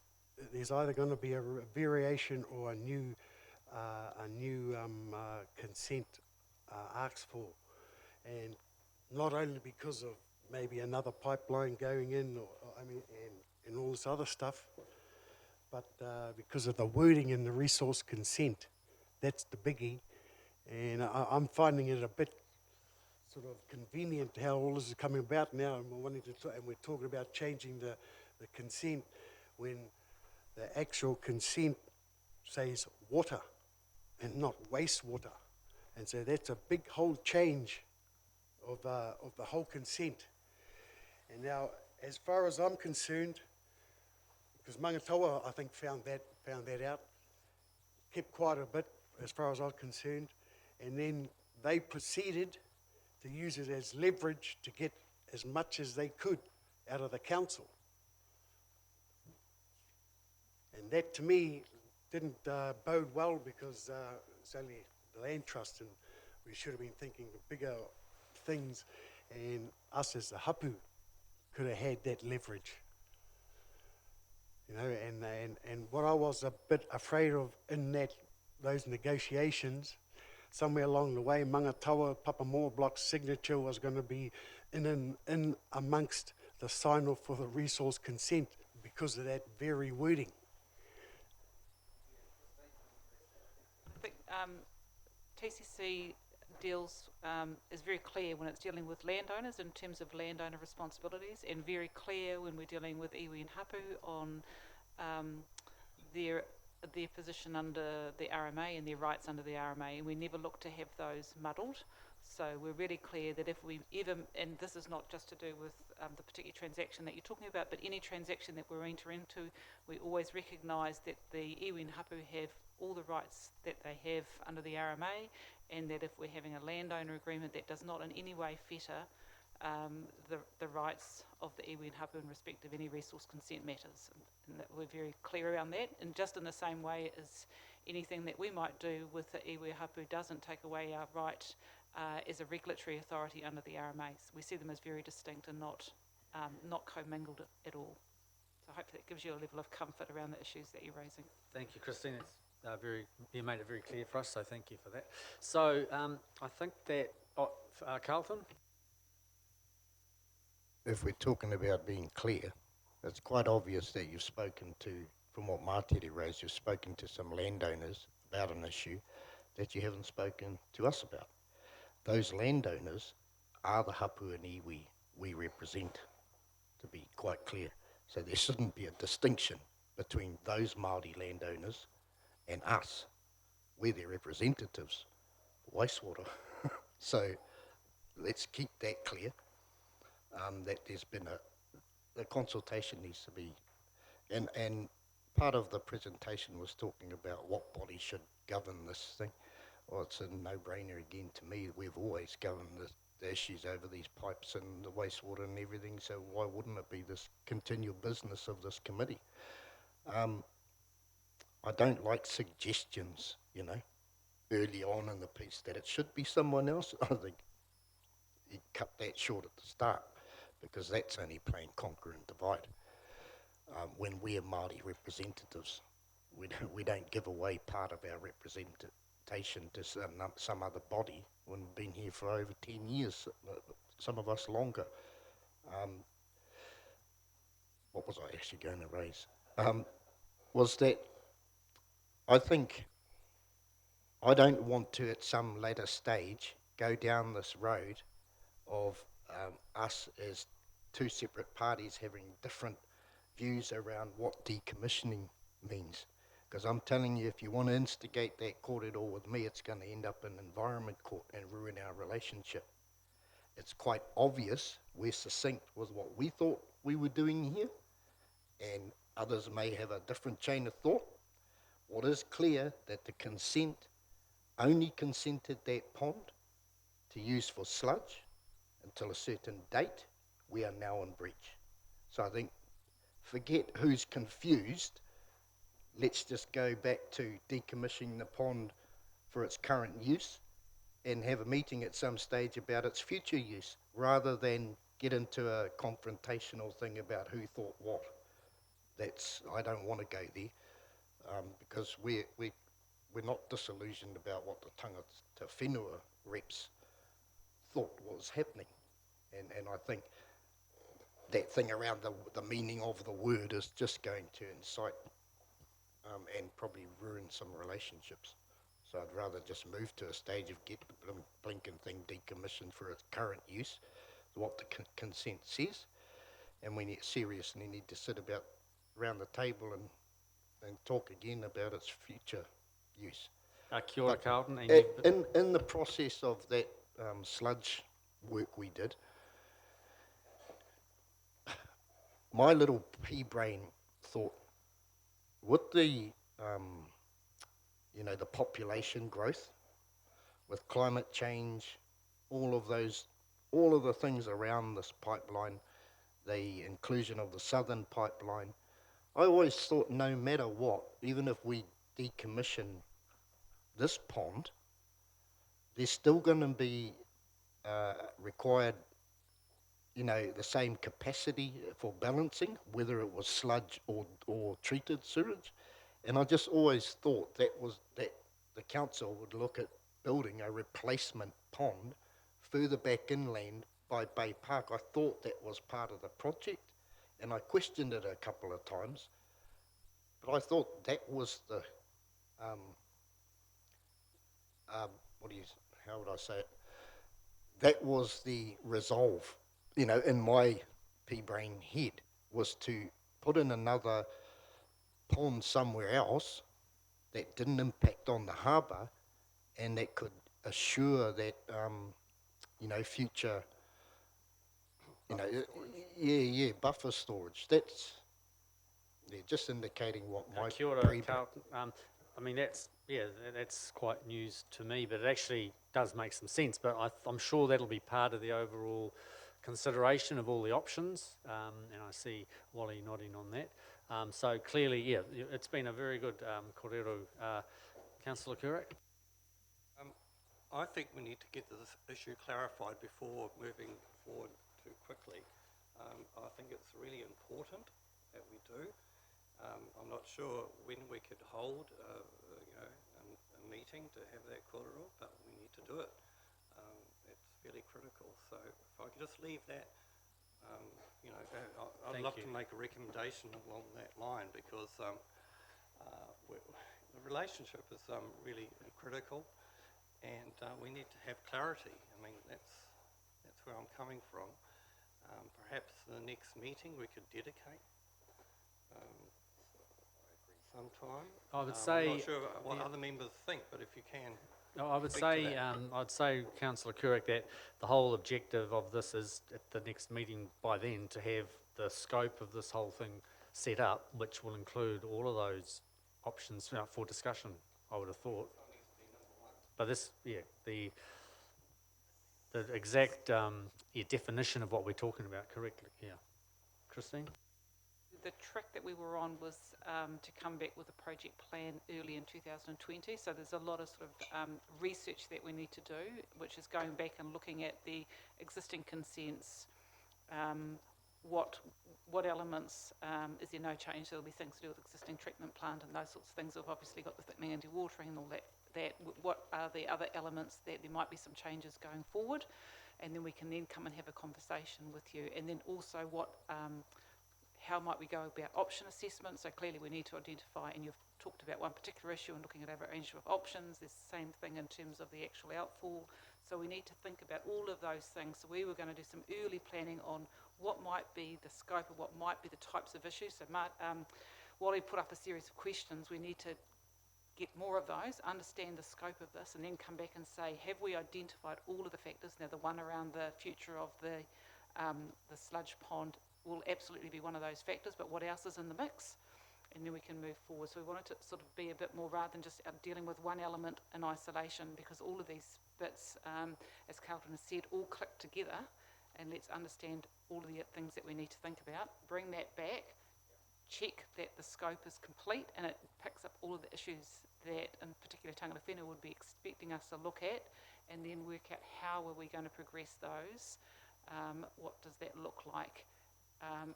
there's either going to be a variation or a new consent asked for, and not only because of maybe another pipeline going in, and all this other stuff, but because of the wording in the resource consent. That's the biggie, and I'm finding it a bit sort of convenient how all this is coming about now, and we're talking about changing the consent when the actual consent says water and not wastewater, and so that's a big whole change of the whole consent. And now, as far as I'm concerned, because Mangatawa, I think, found that out, kept quiet a bit as far as I'm concerned, and then they proceeded to use it as leverage to get as much as they could out of the council. And that, to me, didn't bode well, because it's only the land trust, and we should have been thinking of bigger things, and us as the hapu could have had that leverage. You know, and what I was a bit afraid of in those negotiations, somewhere along the way, Mangatawa Papamoa Block's signature was going to be in amongst the sign-off for the resource consent because of that very wording. I think TCC is very clear when it's dealing with landowners in terms of landowner responsibilities, and very clear when we're dealing with iwi and hapu on their position under the RMA and their rights under the RMA, and we never look to have those muddled So we're really clear that if we ever, and this is not just to do with the particular transaction that you're talking about, but any transaction that we're entering into, we always recognise that the iwi and hapu have all the rights that they have under the RMA, and that if we're having a landowner agreement, that does not in any way fetter the rights of the iwi and hapu in respect of any resource consent matters. And that we're very clear around that. And just in the same way as anything that we might do with the iwi hapu doesn't take away our right as a regulatory authority under the RMAs. We see them as very distinct and not commingled at all. So hopefully that gives you a level of comfort around the issues that you're raising. Thank you, Christine. It's you made it very clear for us, so thank you for that. So I think that, Carlton? If we're talking about being clear, it's quite obvious that you've spoken to, from what Martiri raised, you've spoken to some landowners about an issue that you haven't spoken to us about. Those landowners are the hapu and iwi we represent, to be quite clear. So there shouldn't be a distinction between those Māori landowners and us. We're their representatives, Wastewater. So let's keep that clear, that there's been the consultation needs to be, and part of the presentation was talking about what body should govern this thing. Well, it's a no-brainer again to me. We've always governed the issues over these pipes and the wastewater and everything, so why wouldn't it be this continual business of this committee? I don't like suggestions, early on in the piece that it should be someone else. I think you cut that short at the start, because that's only playing conquer and divide. When we are Māori representatives, we don't give away part of our representation to some other body when we've been here for over 10 years, some of us longer. What was I actually going to raise? Was that I think I don't want to, at some later stage, go down this road of us as two separate parties having different views around what decommissioning means. Because I'm telling you, if you want to instigate that corridor with me, it's going to end up in environment court and ruin our relationship. It's quite obvious we're succinct with what we thought we were doing here, and others may have a different chain of thought. What is clear, that the consent only consented that pond to use for sludge until a certain date. We are now in breach. So I think, forget who's confused. Let's just go back to decommissioning the pond for its current use and have a meeting at some stage about its future use, rather than get into a confrontational thing about who thought what. I don't want to go there, because we're not disillusioned about what the tangata whenua reps thought was happening. And I think that thing around the meaning of the word is just going to incite and probably ruin some relationships. So I'd rather just move to a stage of get the blinking thing decommissioned for its current use, what the consent says, and we seriously need to sit around the table and talk again about its future use. Kia ora, But Carlton. in the process of that sludge work we did, my little pea brain thought, with the the population growth, with climate change, all of the things around this pipeline, the inclusion of the southern pipeline, I always thought no matter what, even if we decommission this pond, there's still going to be required, the same capacity for balancing, whether it was sludge or treated sewage. And I just always thought that the council would look at building a replacement pond further back inland by Bay Park. I thought that was part of the project, and I questioned it a couple of times, but I thought that was the how would I say it? That was the resolve, in my pea brain head, was to put in another pond somewhere else that didn't impact on the harbour, and that could assure that you know, future, you know, yeah, buffer storage. That's, yeah, just indicating what my Kia ora, pre. Carlton. I mean, that's quite news to me, but it actually does make some sense. But I'm sure that'll be part of the overall consideration of all the options. And I see Wally nodding on that. So clearly, yeah, it's been a very good kōrero. Councillor Kurak? I think we need to get this issue clarified before moving forward too quickly. I think it's really important that we do. I'm not sure when we could hold, you know, a meeting to have that kōrero, but we need to do it. It's fairly critical. So if I could just leave that, you know, I'd Thank love you. to make a recommendation along that line, because the relationship is really critical, and we need to have clarity. I mean, that's where I'm coming from. Perhaps the next meeting we could dedicate some time. I would I'm say, not sure what yeah. other members think, but if you can. No, I would Speak to say, that. I'd say, Councillor Kurak, that the whole objective of this is at the next meeting by then to have the scope of this whole thing set up, which will include all of those options for discussion, I would have thought. But this, yeah, the exact definition of what we're talking about, correctly, yeah. Christine? The track that we were on was to come back with a project plan early in 2020. So there's a lot of sort of research that we need to do, which is going back and looking at the existing consents, what elements, is there no change? There'll be things to do with existing treatment plant and those sorts of things. We've obviously got the thickening and dewatering and all that. What are the other elements that there might be some changes going forward? And then we can then come and have a conversation with you. And then also how might we go about option assessment? So clearly we need to identify, and you've talked about one particular issue and looking at a range of options. There's the same thing in terms of the actual outfall. So we need to think about all of those things. So we were going to do some early planning on what might be the scope of what might be the types of issues. So Wally put up a series of questions. We need to get more of those, understand the scope of this, and then come back and say, have we identified all of the factors? Now, the one around the future of the sludge pond will absolutely be one of those factors, but what else is in the mix? And then we can move forward. So we wanted to sort of be a bit more, rather than just dealing with one element in isolation, because all of these bits, as Carlton has said, all click together, and let's understand all of the things that we need to think about, bring that back, check that the scope is complete and it picks up all of the issues that in particular Tangata Whenua would be expecting us to look at, and then work out how are we going to progress those. What does that look like?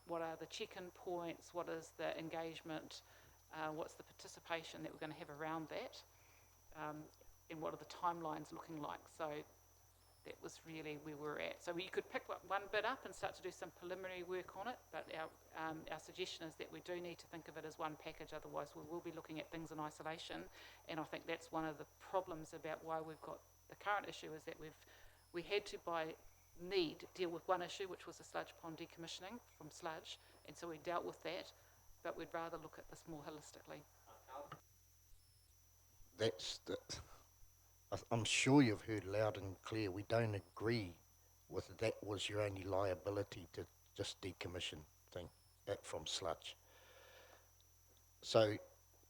What are the check-in points? What is the engagement? What's the participation that we're going to have around that? And what are the timelines looking like? So that was really where we're at. So you could pick one bit up and start to do some preliminary work on it, but our suggestion is that we do need to think of it as one package, otherwise we will be looking at things in isolation. And I think that's one of the problems about why we've got the current issue, is that we had to by need deal with one issue, which was the sludge pond decommissioning from sludge, and so we dealt with that, but we'd rather look at this more holistically. I'm sure you've heard loud and clear, we don't agree with that was your only liability to just decommission thing from sludge. So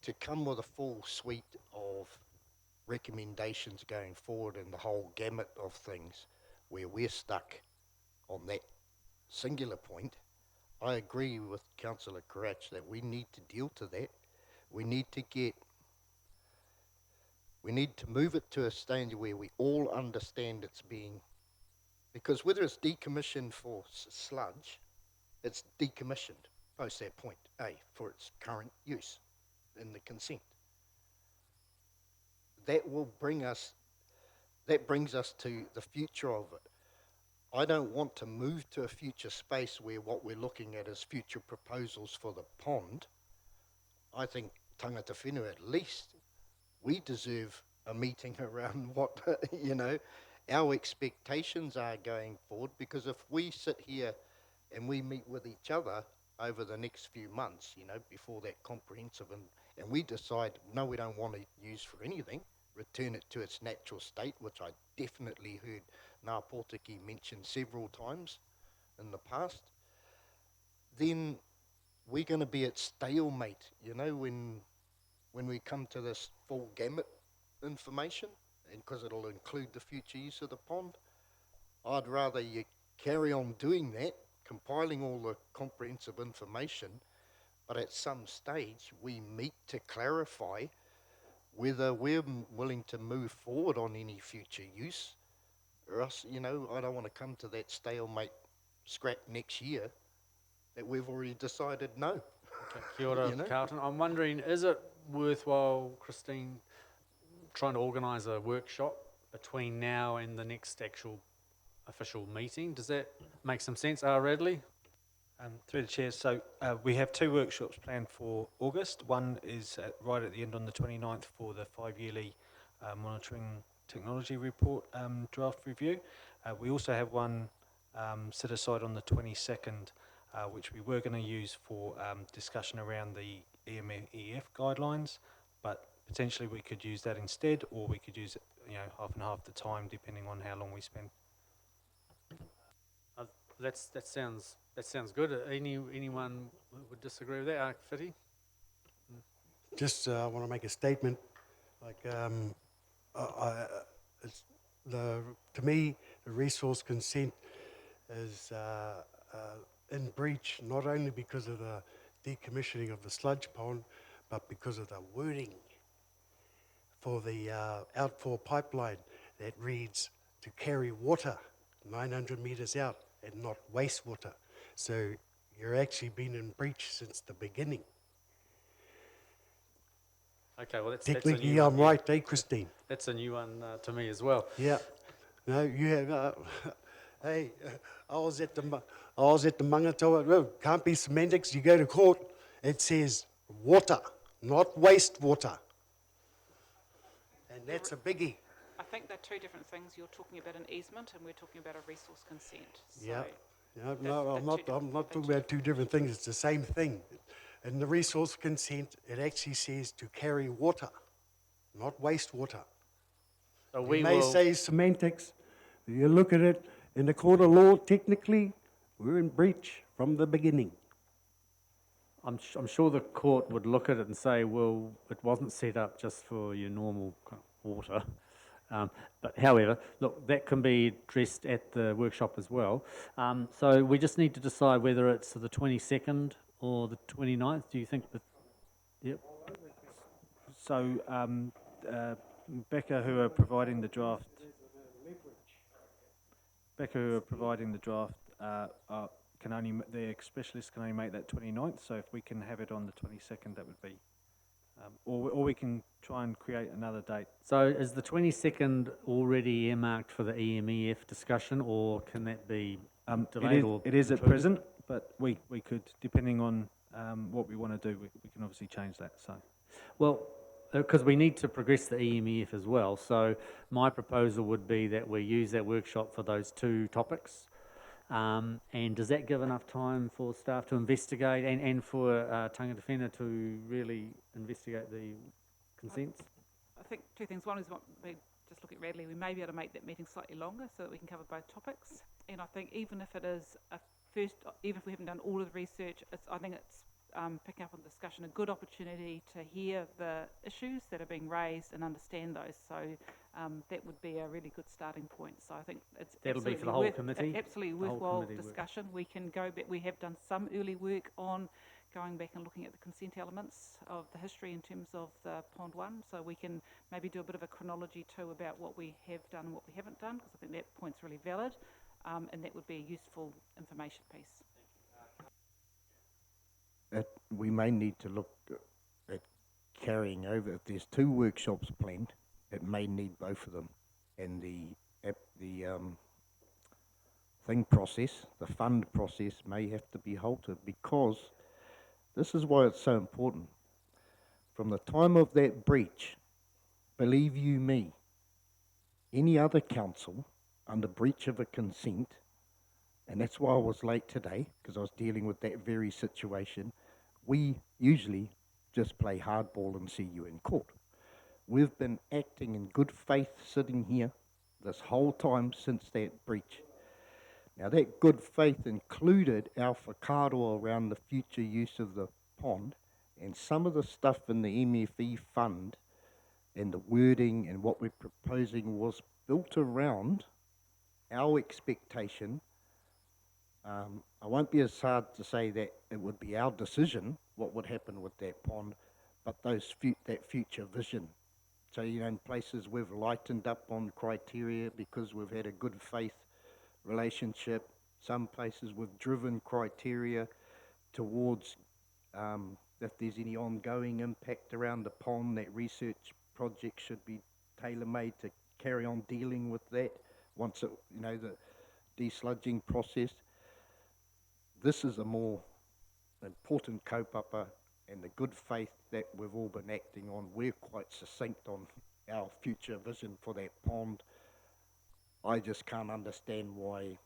to come with a full suite of recommendations going forward and the whole gamut of things where we're stuck on that singular point, I agree with Councillor Karach that we need to deal to that. We need to move it to a stage where we all understand it's being, because whether it's decommissioned for sludge, it's decommissioned post that point, for its current use in the consent. That brings us to the future of it. I don't want to move to a future space where what we're looking at is future proposals for the pond. I think Tangata Whenua, at least, we deserve a meeting around what, our expectations are going forward, because if we sit here and we meet with each other over the next few months, before that comprehensive, and we decide, no, we don't want to use for anything, return it to its natural state, which I definitely heard Ngā Pōtiki mention several times in the past, then we're going to be at stalemate, you know, when we come to this full gamut information, and because it'll include the future use of the pond. I'd rather you carry on doing that, compiling all the comprehensive information, but at some stage we meet to clarify whether we're willing to move forward on any future use, or else, you know, I don't want to come to that stalemate scrap next year that we've already decided no. Okay, kia ora, You know? Carlton. I'm wondering, is it worthwhile, Christine, trying to organise a workshop between now and the next actual official meeting? Does that make some sense, Radley? Through the chair, so we have 2 workshops planned for August. One is right at the end on the 29th for the 5-yearly monitoring technology report draft review. We also have one set aside on the 22nd, which we were going to use for discussion around the EMEF guidelines, but potentially we could use that instead, or we could use it, you know, half and half the time depending on how long we spend. That sounds good. Anyone would disagree with that? Whitty? Just I want to make a statement. Like, it's to me, the resource consent is in breach not only because of the decommissioning of the sludge pond, but because of the wording for the outfall pipeline that reads to carry water 900 metres out and not wastewater. So you're actually been in breach since the beginning. Okay, well that's Technically, a new I'm one, yeah. right, eh, Christine? That's a new one to me as well. Yeah. No, you have. Hey, I was at the Mangatoa. Well, can't be semantics. You go to court. It says water, not wastewater, and that's a biggie. I think they're 2 different things. You're talking about an easement and we're talking about a resource consent. So Yeah. No, they're I'm not talking about 2 different things. It's the same thing. In the resource consent, it actually says to carry water, not wastewater. So You we may will. say semantics. You look at it in the court of law. Technically, we're in breach from the beginning. I'm sure the court would look at it and say, well, it wasn't set up just for your normal kind of water. But however, look, that can be addressed at the workshop as well. So we just need to decide whether it's the 22nd or the 29th. Do you think that? Yep. So Becca, who are providing the draft, can only, their specialists can only make that 29th, so if we can have it on the 22nd, that would be, or we can try and create another date. So is the 22nd already earmarked for the EMEF discussion, or can that be delayed? It is at included? present, but we could, depending on what we want to do, we can obviously change that, so. Well, because we need to progress the EMEF as well, so my proposal would be that we use that workshop for those 2 topics. And does that give enough time for staff to investigate and for tangata whena to really investigate the consents? I think 2 things. One is what we just look at Radley. We may be able to make that meeting slightly longer so that we can cover both topics. And I think even if it is even if we haven't done all of the research, I think it's picking up on the discussion, a good opportunity to hear the issues that are being raised and understand those. So that would be a really good starting point. So I think it's That'll be for the whole committee? Absolutely The whole worthwhile committee work. discussion. We can go back. We have done some early work on going back and looking at the consent elements of the history in terms of the Pond 1. So we can maybe do a bit of a chronology too about what we have done and what we haven't done, because I think that point's really valid, and that would be a useful information piece. We may need to look at carrying over. If there's 2 workshops planned, it may need both of them, and the thing process, the fund process, may have to be halted, because this is why it's so important. From the time of that breach, believe you me, any other council under breach of a consent, and that's why I was late today, because I was dealing with that very situation, we usually just play hardball and see you in court. We've been acting in good faith sitting here this whole time since that breach. Now, that good faith included our whakaaro around the future use of the pond, and some of the stuff in the MFE fund and the wording and what we're proposing was built around our expectation. I won't be as hard to say that it would be our decision what would happen with that pond, but that future vision. So, in places we've lightened up on criteria because we've had a good faith relationship. Some places we've driven criteria towards if there's any ongoing impact around the pond, that research project should be tailor-made to carry on dealing with that once it, the desludging process. This is a more important kaupapa, and the good faith that we've all been acting on. We're quite succinct on our future vision for that pond. I just can't understand why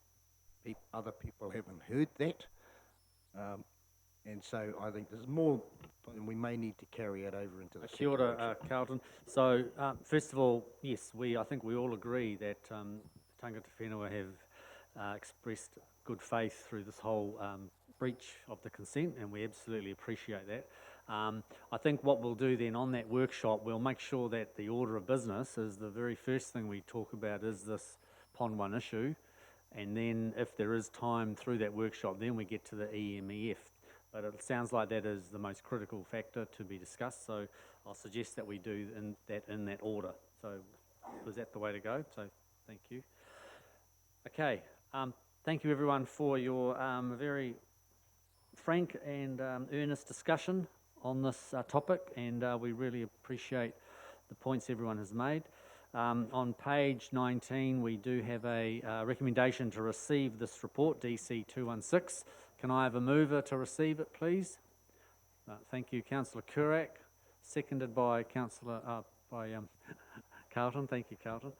other people haven't heard that. And so I think there's more, and we may need to carry it over into the Kia ora, second Carlton. So, first of all, yes, I think we all agree that tangata whenua have expressed good faith through this whole breach of the consent, and we absolutely appreciate that. I think what we'll do then on that workshop, we'll make sure that the order of business is the very first thing we talk about is this Pond 1 issue, and then if there is time through that workshop, then we get to the EMEF. But it sounds like that is the most critical factor to be discussed, so I'll suggest that we do in that order. So is that the way to go? So thank you. Okay, thank you everyone for your very frank and earnest discussion on this topic, and we really appreciate the points everyone has made. On page 19, we do have a recommendation to receive this report, DC 216. Can I have a mover to receive it, please? Thank you, Councillor Kurak, seconded by Councillor Carlton. Thank you, Carlton.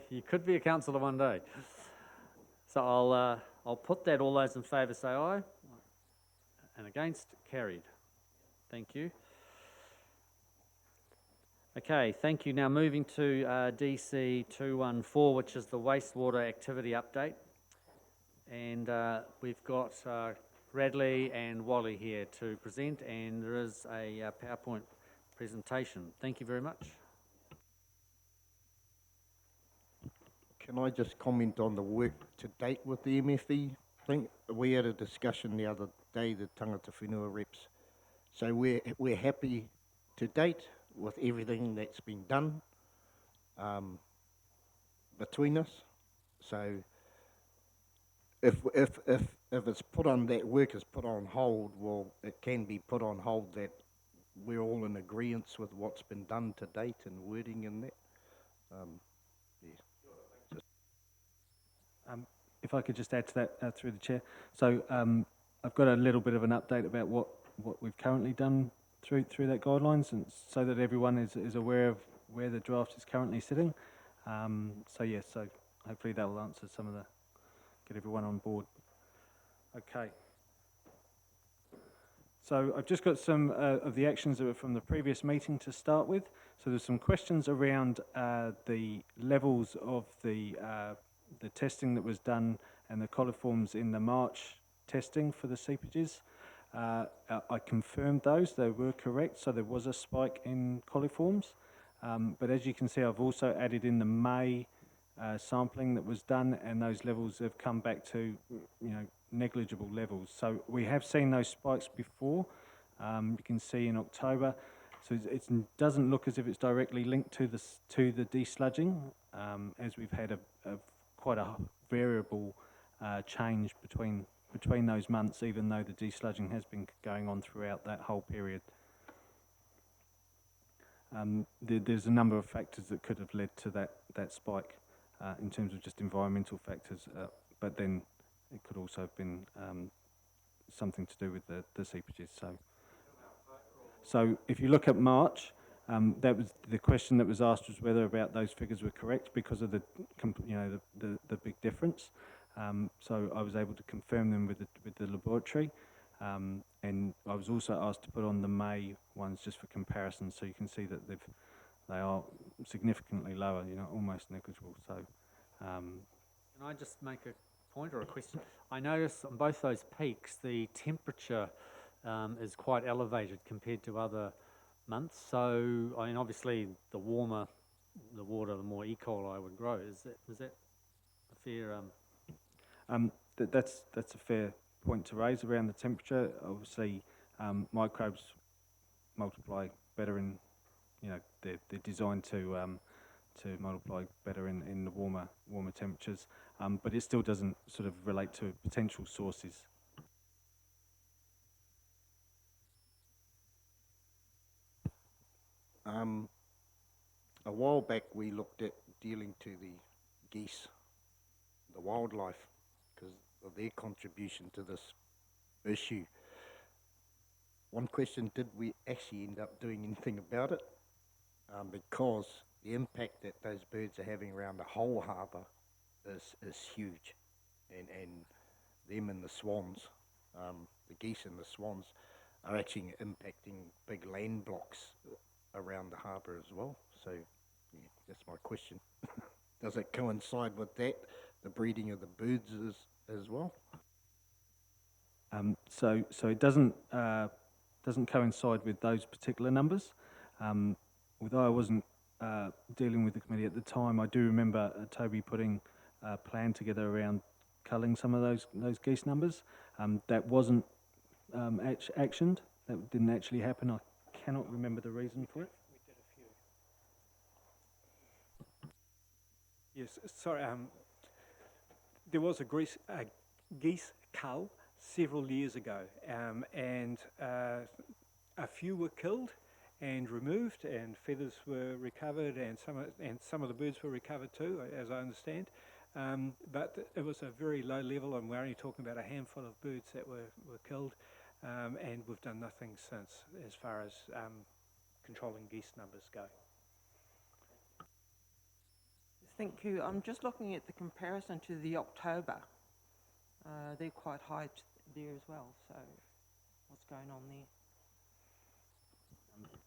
You could be a councillor one day. So I'll put that. All those in favour say aye, and against, carried. Thank you. Okay, thank you. Now moving to DC 214, which is the wastewater activity update. And we've got Radley and Wally here to present, and there is a PowerPoint presentation. Thank you very much. Can I just comment on the work to date with the MFE thing? We had a discussion the other day, the tangata whenua reps. So we're happy to date with everything that's been done between us. So if it's put on, that work is put on hold, well, it can be put on hold that we're all in agreement with what's been done to date and wording in that. If I could just add to that through the chair. So I've got a little bit of an update about what we've currently done through that guidelines, and so that everyone is aware of where the draft is currently sitting. So yes, so hopefully that will answer some of get everyone on board. Okay. So I've just got some of the actions that were from the previous meeting to start with. So there's some questions around the levels of the testing that was done and the coliforms in the March testing for the seepages. I confirmed those, they were correct, so there was a spike in coliforms. But as you can see, I've also added in the May sampling that was done, and those levels have come back to negligible levels. So we have seen those spikes before. You can see in October. So it doesn't look as if it's directly linked to the desludging, as we've had quite a variable change between those months, even though the desludging has been going on throughout that whole period. There's a number of factors that could have led to that spike in terms of just environmental factors, but then it could also have been something to do with the seepages. So if you look at March, that was the question that was asked, was whether about those figures were correct because of the big difference. So I was able to confirm them with the laboratory, and I was also asked to put on the May ones just for comparison, so you can see that they are significantly lower, almost negligible. So, Can I just make a point or a question? I notice on both those peaks, the temperature is quite elevated compared to other months. So, I mean, obviously, the warmer the water, the more E. coli would grow. Is that a fair? that's a fair point to raise around the temperature. Obviously, microbes multiply better in, they're designed to multiply better in the warmer temperatures, but it still doesn't sort of relate to potential sources. A while back we looked at dealing to the geese, the wildlife, because of their contribution to this issue. One question, did we actually end up doing anything about it? Because the impact that those birds are having around the whole harbour is huge. And them and the swans, the geese and the swans, are actually impacting big land blocks around the harbour as well. So, yeah, that's my question. Does it coincide with that, the breeding of the birds as well? So it doesn't coincide with those particular numbers. Although I wasn't dealing with the committee at the time, I do remember Toby putting a plan together around culling some of those geese numbers. That wasn't actioned. That didn't actually happen. I cannot remember the reason for it. We did a few. Yes, sorry. There was a geese cull several years ago, and a few were killed and removed, and feathers were recovered, and some of the birds were recovered too, as I understand. But it was a very low level, and we're only talking about a handful of birds that were killed, and we've done nothing since as far as controlling geese numbers go. Thank you. I'm just looking at the comparison to the October. They're quite high there as well, so what's going on there?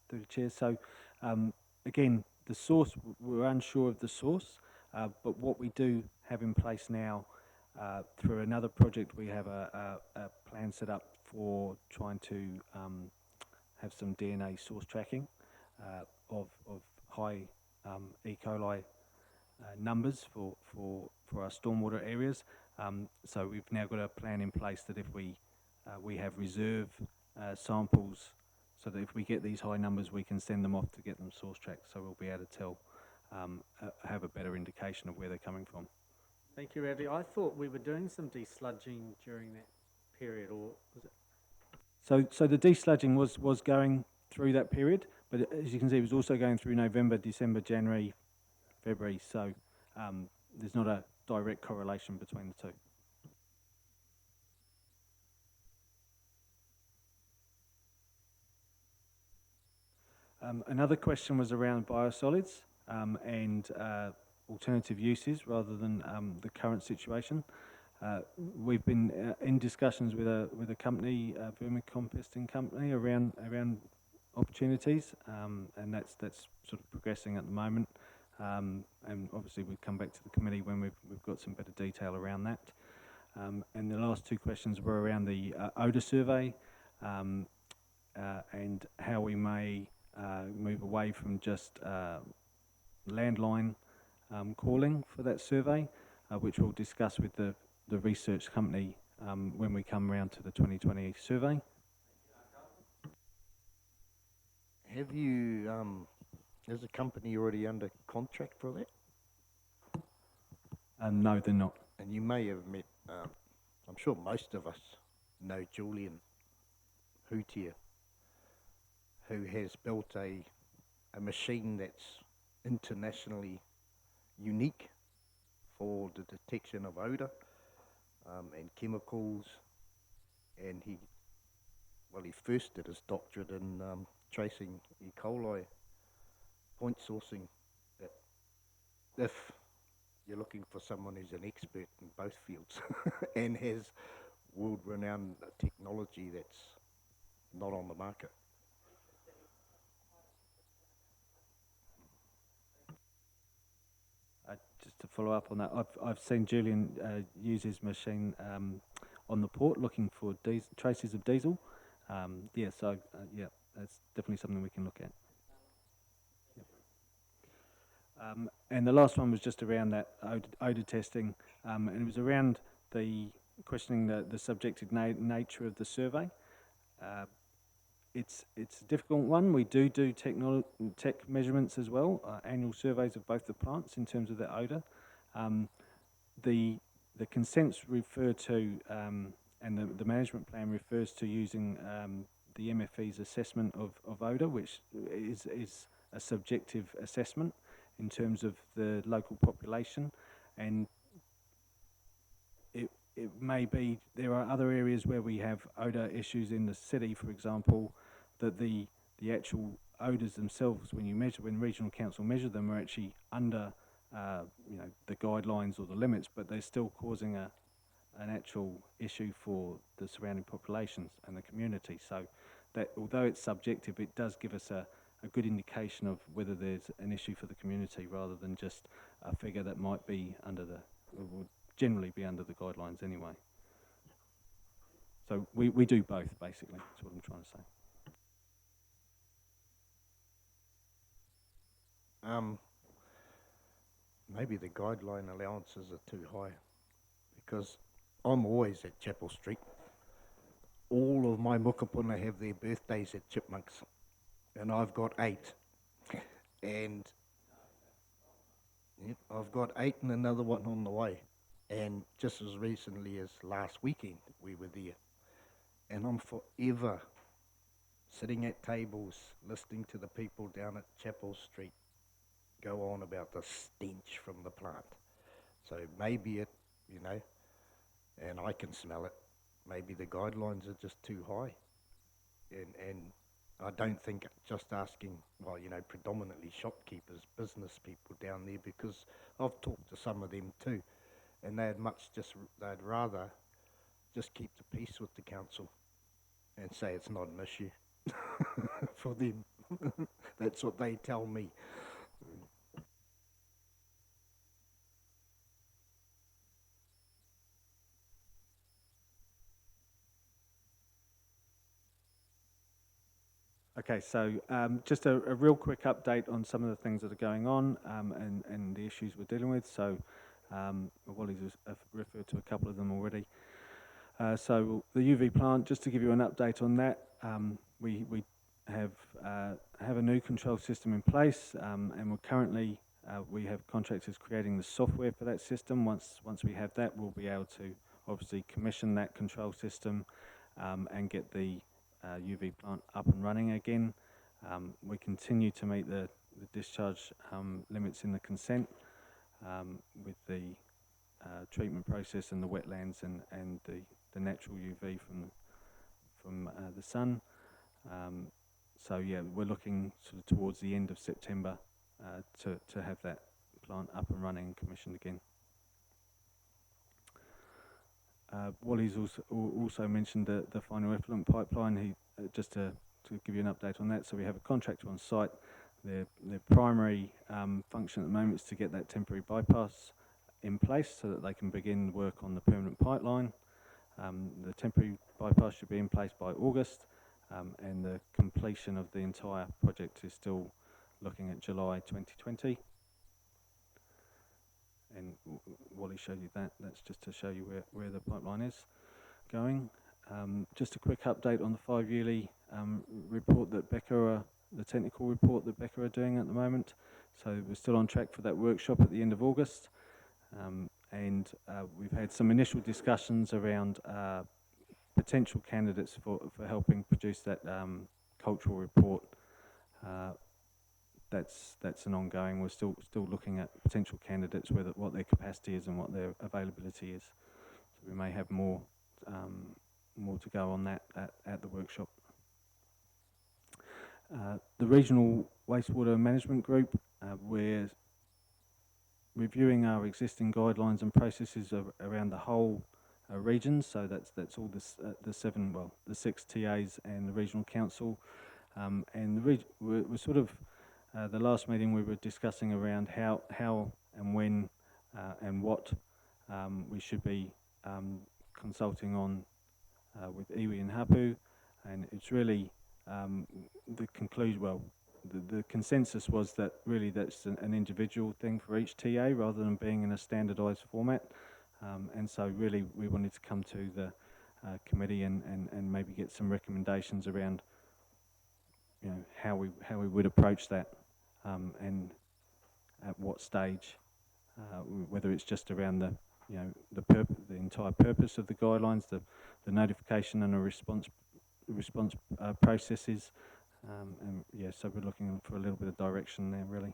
Through the chair. So, again, the source, we're unsure of the source, but what we do have in place now, through another project, we have a plan set up for trying to have some DNA source tracking of high E. coli numbers for our stormwater areas. So we've now got a plan in place that if we have reserve samples, so that if we get these high numbers, we can send them off to get them source tracked. So we'll be able to tell, have a better indication of where they're coming from. Thank you, Radley. I thought we were doing some desludging during that period, or was it? So the desludging was going through that period, but as you can see, it was also going through November, December, January, February. So there's not a direct correlation between the two. Another question was around biosolids and alternative uses rather than the current situation. We've been in discussions with a company, a vermicomposting company, around opportunities, and that's sort of progressing at the moment. And obviously we'll come back to the committee when we've got some better detail around that. And the last two questions were around the odour survey and how we may move away from just landline calling for that survey, which we'll discuss with the research company when we come around to the 2020 survey. Have you, is the company already under contract for that? No, they're not. And you may have met, I'm sure most of us know Julian Hootier, who has built a machine that's internationally unique for the detection of odour and chemicals, and he first did his doctorate in tracing E. coli point sourcing. That if you're looking for someone who's an expert in both fields and has world-renowned technology that's not on the market. just to follow up on that, I've seen Julian use his machine on the port looking for traces of diesel. Yeah, so yeah, that's definitely something we can look at. And the last one was just around that odour testing, and it was around the questioning the subjective nature of the survey. It's a difficult one. We do tech measurements as well, annual surveys of both the plants in terms of their odour. The consents refer to, and the management plan refers to using the MFE's assessment of odour, which is a subjective assessment in terms of the local population, and it may be there are other areas where we have odour issues in the city, for example, that the actual odours themselves, when regional council measure them, are actually under the guidelines or the limits, but they're still causing an actual issue for the surrounding populations and the community. So that although it's subjective, it does give us a good indication of whether there's an issue for the community rather than just a figure that might be would generally be under the guidelines anyway. So we do both, basically, that's what I'm trying to say. Maybe the guideline allowances are too high, because I'm always at Chapel Street. All of my mukapuna have their birthdays at Chipmunks, and I've got 8. And yep, I've got 8 and another one on the way. And just as recently as last weekend, we were there. And I'm forever sitting at tables, listening to the people down at Chapel Street go on about the stench from the plant. So maybe and I can smell it. Maybe the guidelines are just too high. And I don't think just asking, predominantly shopkeepers, business people down there, because I've talked to some of them too, and they'd rather just keep the peace with the council and say it's not an issue for them. That's what they tell me. Okay, so just a real quick update on some of the things that are going on and the issues we're dealing with. So Wally's referred to a couple of them already. So the UV plant, just to give you an update on that, we have a new control system in place, and we're currently we have contractors creating the software for that system. Once we have that, we'll be able to obviously commission that control system and get the UV plant up and running again. We continue to meet the discharge limits in the consent with the treatment process and the wetlands and the natural UV from the sun. So yeah, we're looking sort of towards the end of September to have that plant up and running and commissioned again. Wally's also mentioned the final effluent pipeline. Just to give you an update on that, so we have a contractor on site. Their primary function at the moment is to get that temporary bypass in place so that they can begin work on the permanent pipeline. The temporary bypass should be in place by August, and the completion of the entire project is still looking at July 2020. And Wally showed you that. That's just to show you where the pipeline is going. Just a quick update on the 5-yearly report that the technical report that Becca are doing at the moment. So we're still on track for that workshop at the end of August. And we've had some initial discussions around potential candidates for helping produce that cultural report. That's an ongoing. We're still looking at potential candidates, what their capacity is and what their availability is. So we may have more to go on that at the workshop. The Regional Wastewater Management Group, we're reviewing our existing guidelines and processes around the whole region. So that's all the 6 TAs and the Regional Council, and we're sort of. The last meeting we were discussing around how and when and what we should be consulting on with iwi and hapu, and it's really the conclusion. Well, the consensus was that really that's an individual thing for each TA rather than being in a standardised format, and so really we wanted to come to the committee and maybe get some recommendations around, you know, how we would approach that, and at what stage, whether it's just around the, you know, the entire purpose of the guidelines, the notification and the response processes, and yeah, so we're looking for a little bit of direction there, really.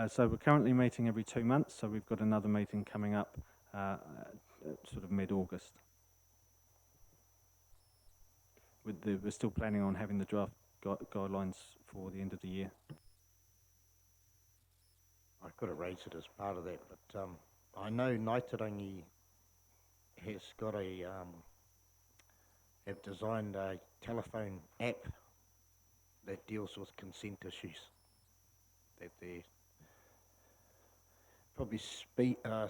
So we're currently meeting every 2 months, so we've got another meeting coming up at sort of mid-August. We're still planning on having the draft guidelines for the end of the year. I could have raised it as part of that, but I know Naitarangi has got a have designed a telephone app that deals with consent issues. That they're probably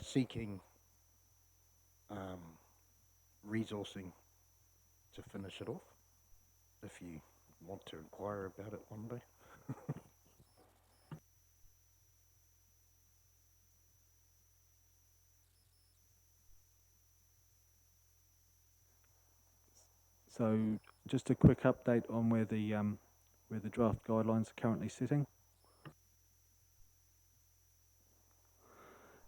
seeking resourcing to finish it off. If you want to inquire about it one day. So just a quick update on where the draft guidelines are currently sitting.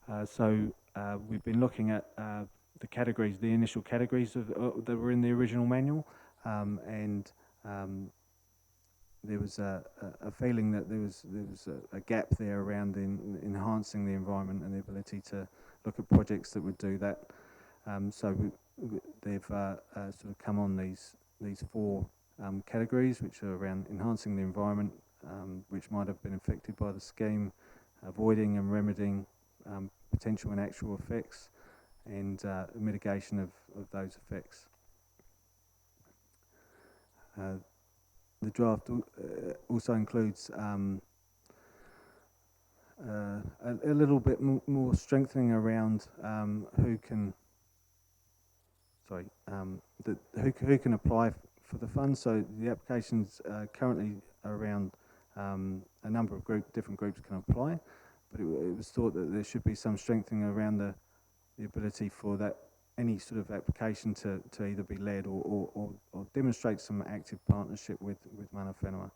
We've been looking at the categories, the initial categories of that were in the original manual, and there was a feeling that there was a gap there around enhancing the environment and the ability to look at projects that would do that. They've sort of come on these 4 categories, which are around enhancing the environment, which might have been affected by the scheme, avoiding and remedying potential and actual effects, and mitigation of those effects. The draft also includes a little bit more strengthening around who can apply for the fund. So the applications currently are around a number of different groups can apply, but it was thought that there should be some strengthening around the ability for that any sort of application to either be led or demonstrate some active partnership with mana whenua,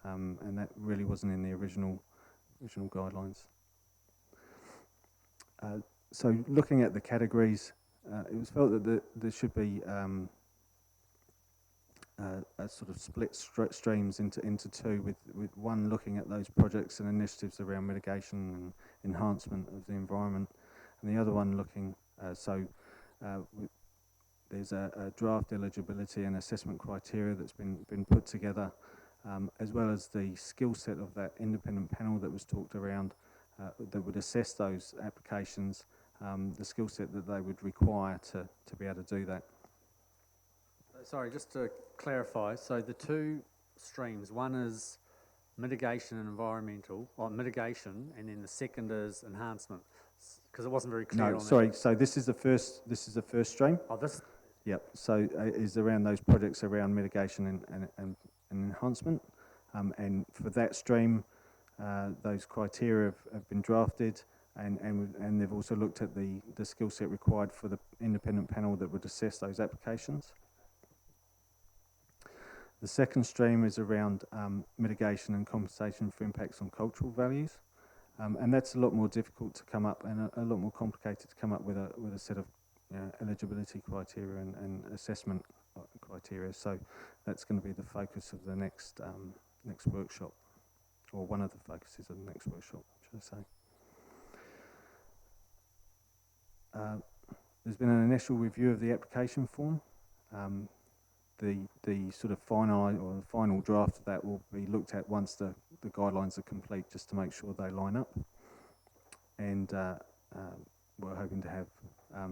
and that really wasn't in the original guidelines. So looking at the categories, it was felt that there should be a sort of split streams into 2, with one looking at those projects and initiatives around mitigation and enhancement of the environment, and the other one looking there's a draft eligibility and assessment criteria that's been put together, as well as the skill set of that independent panel that was talked around, that would assess those applications, the skill set that they would require to be able to do that. Sorry, just to clarify, so the 2 streams, one is mitigation and environmental, or mitigation, and then the second is enhancement, because it wasn't very clear. No, sorry. So this is the first stream. Oh, this. Yep. So is around those projects around mitigation and enhancement, and for that stream, those criteria have been drafted, and they've also looked at the skill set required for the independent panel that would assess those applications. The second stream is around mitigation and compensation for impacts on cultural values, and that's a lot more difficult to come up and a lot more complicated to come up with a set of eligibility criteria and assessment criteria. So that's going to be the focus of the next workshop, or one of the focuses of the next workshop, should I say. There's been an initial review of the application form. The sort of final draft of that will be looked at once the guidelines are complete, just to make sure they line up. And we're hoping to have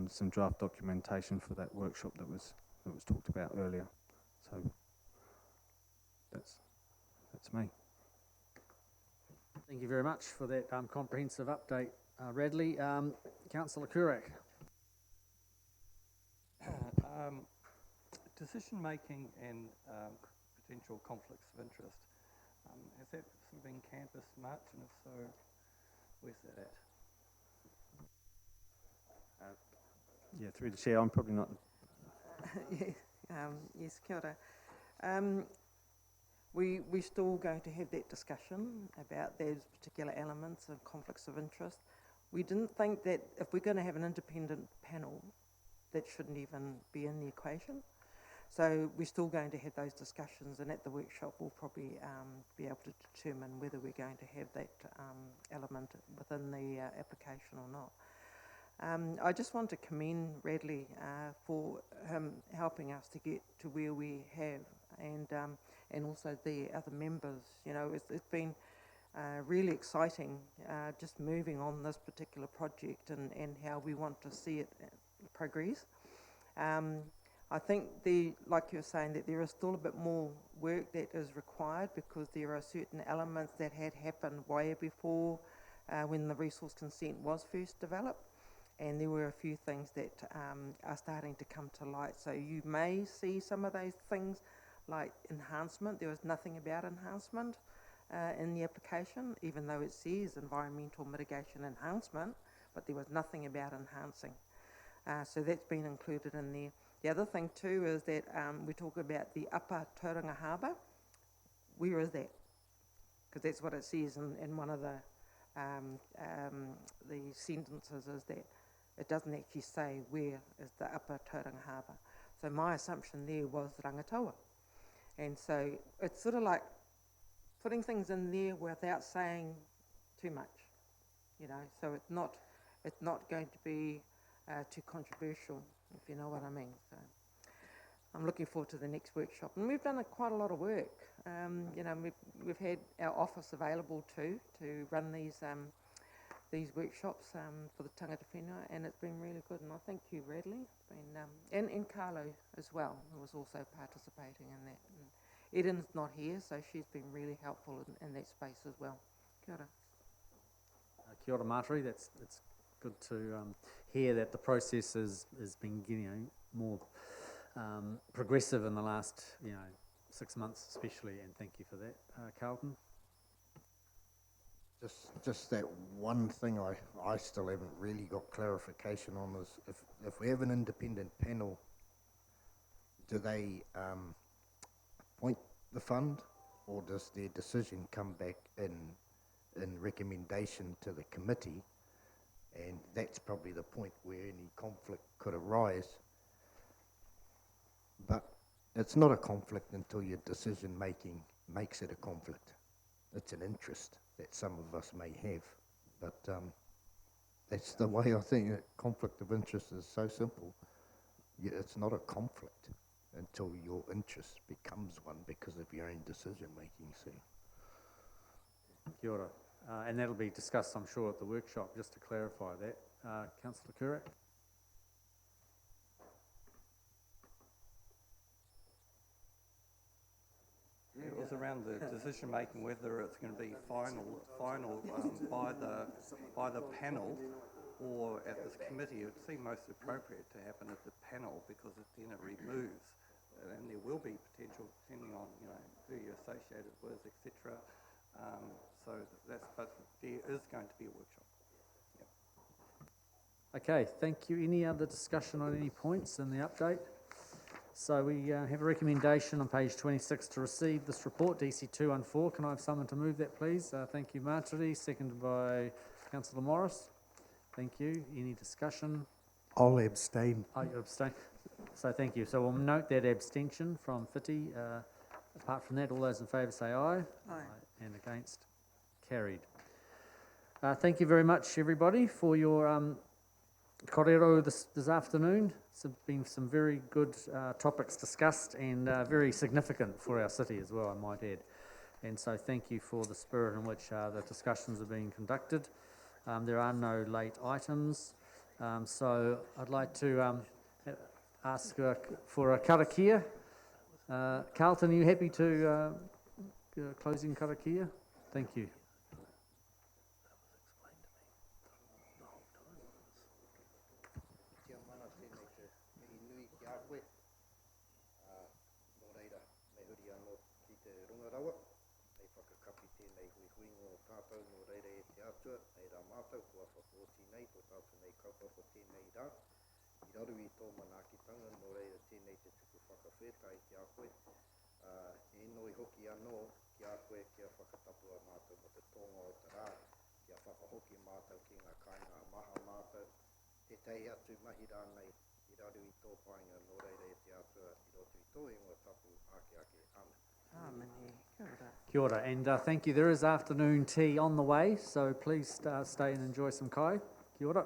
some draft documentation for that workshop that was talked about earlier. So that's me. Thank you very much for that comprehensive update, Radley. Councillor Kurak. Decision-making and potential conflicts of interest, has that sort of been canvassed much, and if so, where's that at? Yeah, through the chair, I'm probably not. Yes, kia ora. We're still going to have that discussion about those particular elements of conflicts of interest. We didn't think that if we're going to have an independent panel, that shouldn't even be in the equation. So we're still going to have those discussions, and at the workshop we'll probably be able to determine whether we're going to have that element within the application or not. I just want to commend Radley for him helping us to get to where we have, and also the other members. You know, it's been really exciting just moving on this particular project and how we want to see it progress. I think like you're saying, that there is still a bit more work that is required, because there are certain elements that had happened way before when the resource consent was first developed, and there were a few things that are starting to come to light. So you may see some of those things like enhancement. There was nothing about enhancement in the application, even though it says environmental mitigation enhancement, but there was nothing about enhancing. So that's been included in there. The other thing too is that we talk about the upper Tauranga Harbour. Where is that? Because that's what it says in one of the sentences, is that it doesn't actually say where is the upper Tauranga Harbour. So my assumption there was Rangataua. And so it's sort of like putting things in there without saying too much, you know. So it's not going to be too controversial, if you know what I mean. So I'm looking forward to the next workshop, and we've done quite a lot of work. You know, we've had our office available too to run these workshops for the tangata whenua, and it's been really good. And I thank you, Radley, and Carlo as well, who was also participating in that. And Eden's not here, so she's been really helpful in that space as well. Kia ora. Kia ora, Marjorie. It's good to hear that the process has been getting more progressive in the last 6 months especially, and thank you for that. Carlton? Just that one thing I still haven't really got clarification on is if we have an independent panel, do they appoint the fund, or does their decision come back in recommendation to the committee? And that's probably the point where any conflict could arise. But it's not a conflict until your decision making makes it a conflict. It's an interest that some of us may have, but that's the way I think that conflict of interest is so simple. It's not a conflict until your interest becomes one because of your own decision making. So. Kia ora. And that'll be discussed, I'm sure, at the workshop, just to clarify that. Councillor Kurak? It was around the decision-making, whether it's going to be final by the panel or at this committee. It would seem most appropriate to happen at the panel, because then it removes, and there will be potential depending on who you're associated with, etc. But there is going to be a workshop. Yep. Okay, thank you. Any other discussion on any points in the update? So we have a recommendation on page 26 to receive this report, DC 214. Can I have someone to move that, please? Thank you, Marjorie. Seconded by Councillor Morris. Thank you. Any discussion? I'll abstain. Oh, you abstain. So thank you. So we'll note that abstention from Whiti. Apart from that, all those in favour say aye. Aye. And against? Carried. Thank you very much, everybody, for your korero this afternoon. There's been some very good topics discussed, and very significant for our city as well, I might add. And so thank you for the spirit in which the discussions are being conducted. There are no late items, so I'd like to ask for a karakia. Carlton, are you happy to closing karakia? Thank you. ingo tātou no reire e te atua, nei rā mātou, kua whapoti nei, ko tātou nei kaupapa tēnei rā. I raru i tō manaakitanga, no reire tēnei te tuku whakawhetai ki a koe. E noi hoki anō ki a koe kia whakatapua mātou mo te tonga o te rā, kia whakahoki mātou ki ngā kāinga maha mātou, te tei atu mahi rānei, i raru i tō painga no reire e te atua, i roto i tō ingoa tapu ake ake ame. Āmene, kia ora. Kia ora, and thank you. There is afternoon tea on the way, so please stay and enjoy some kai. Kia ora.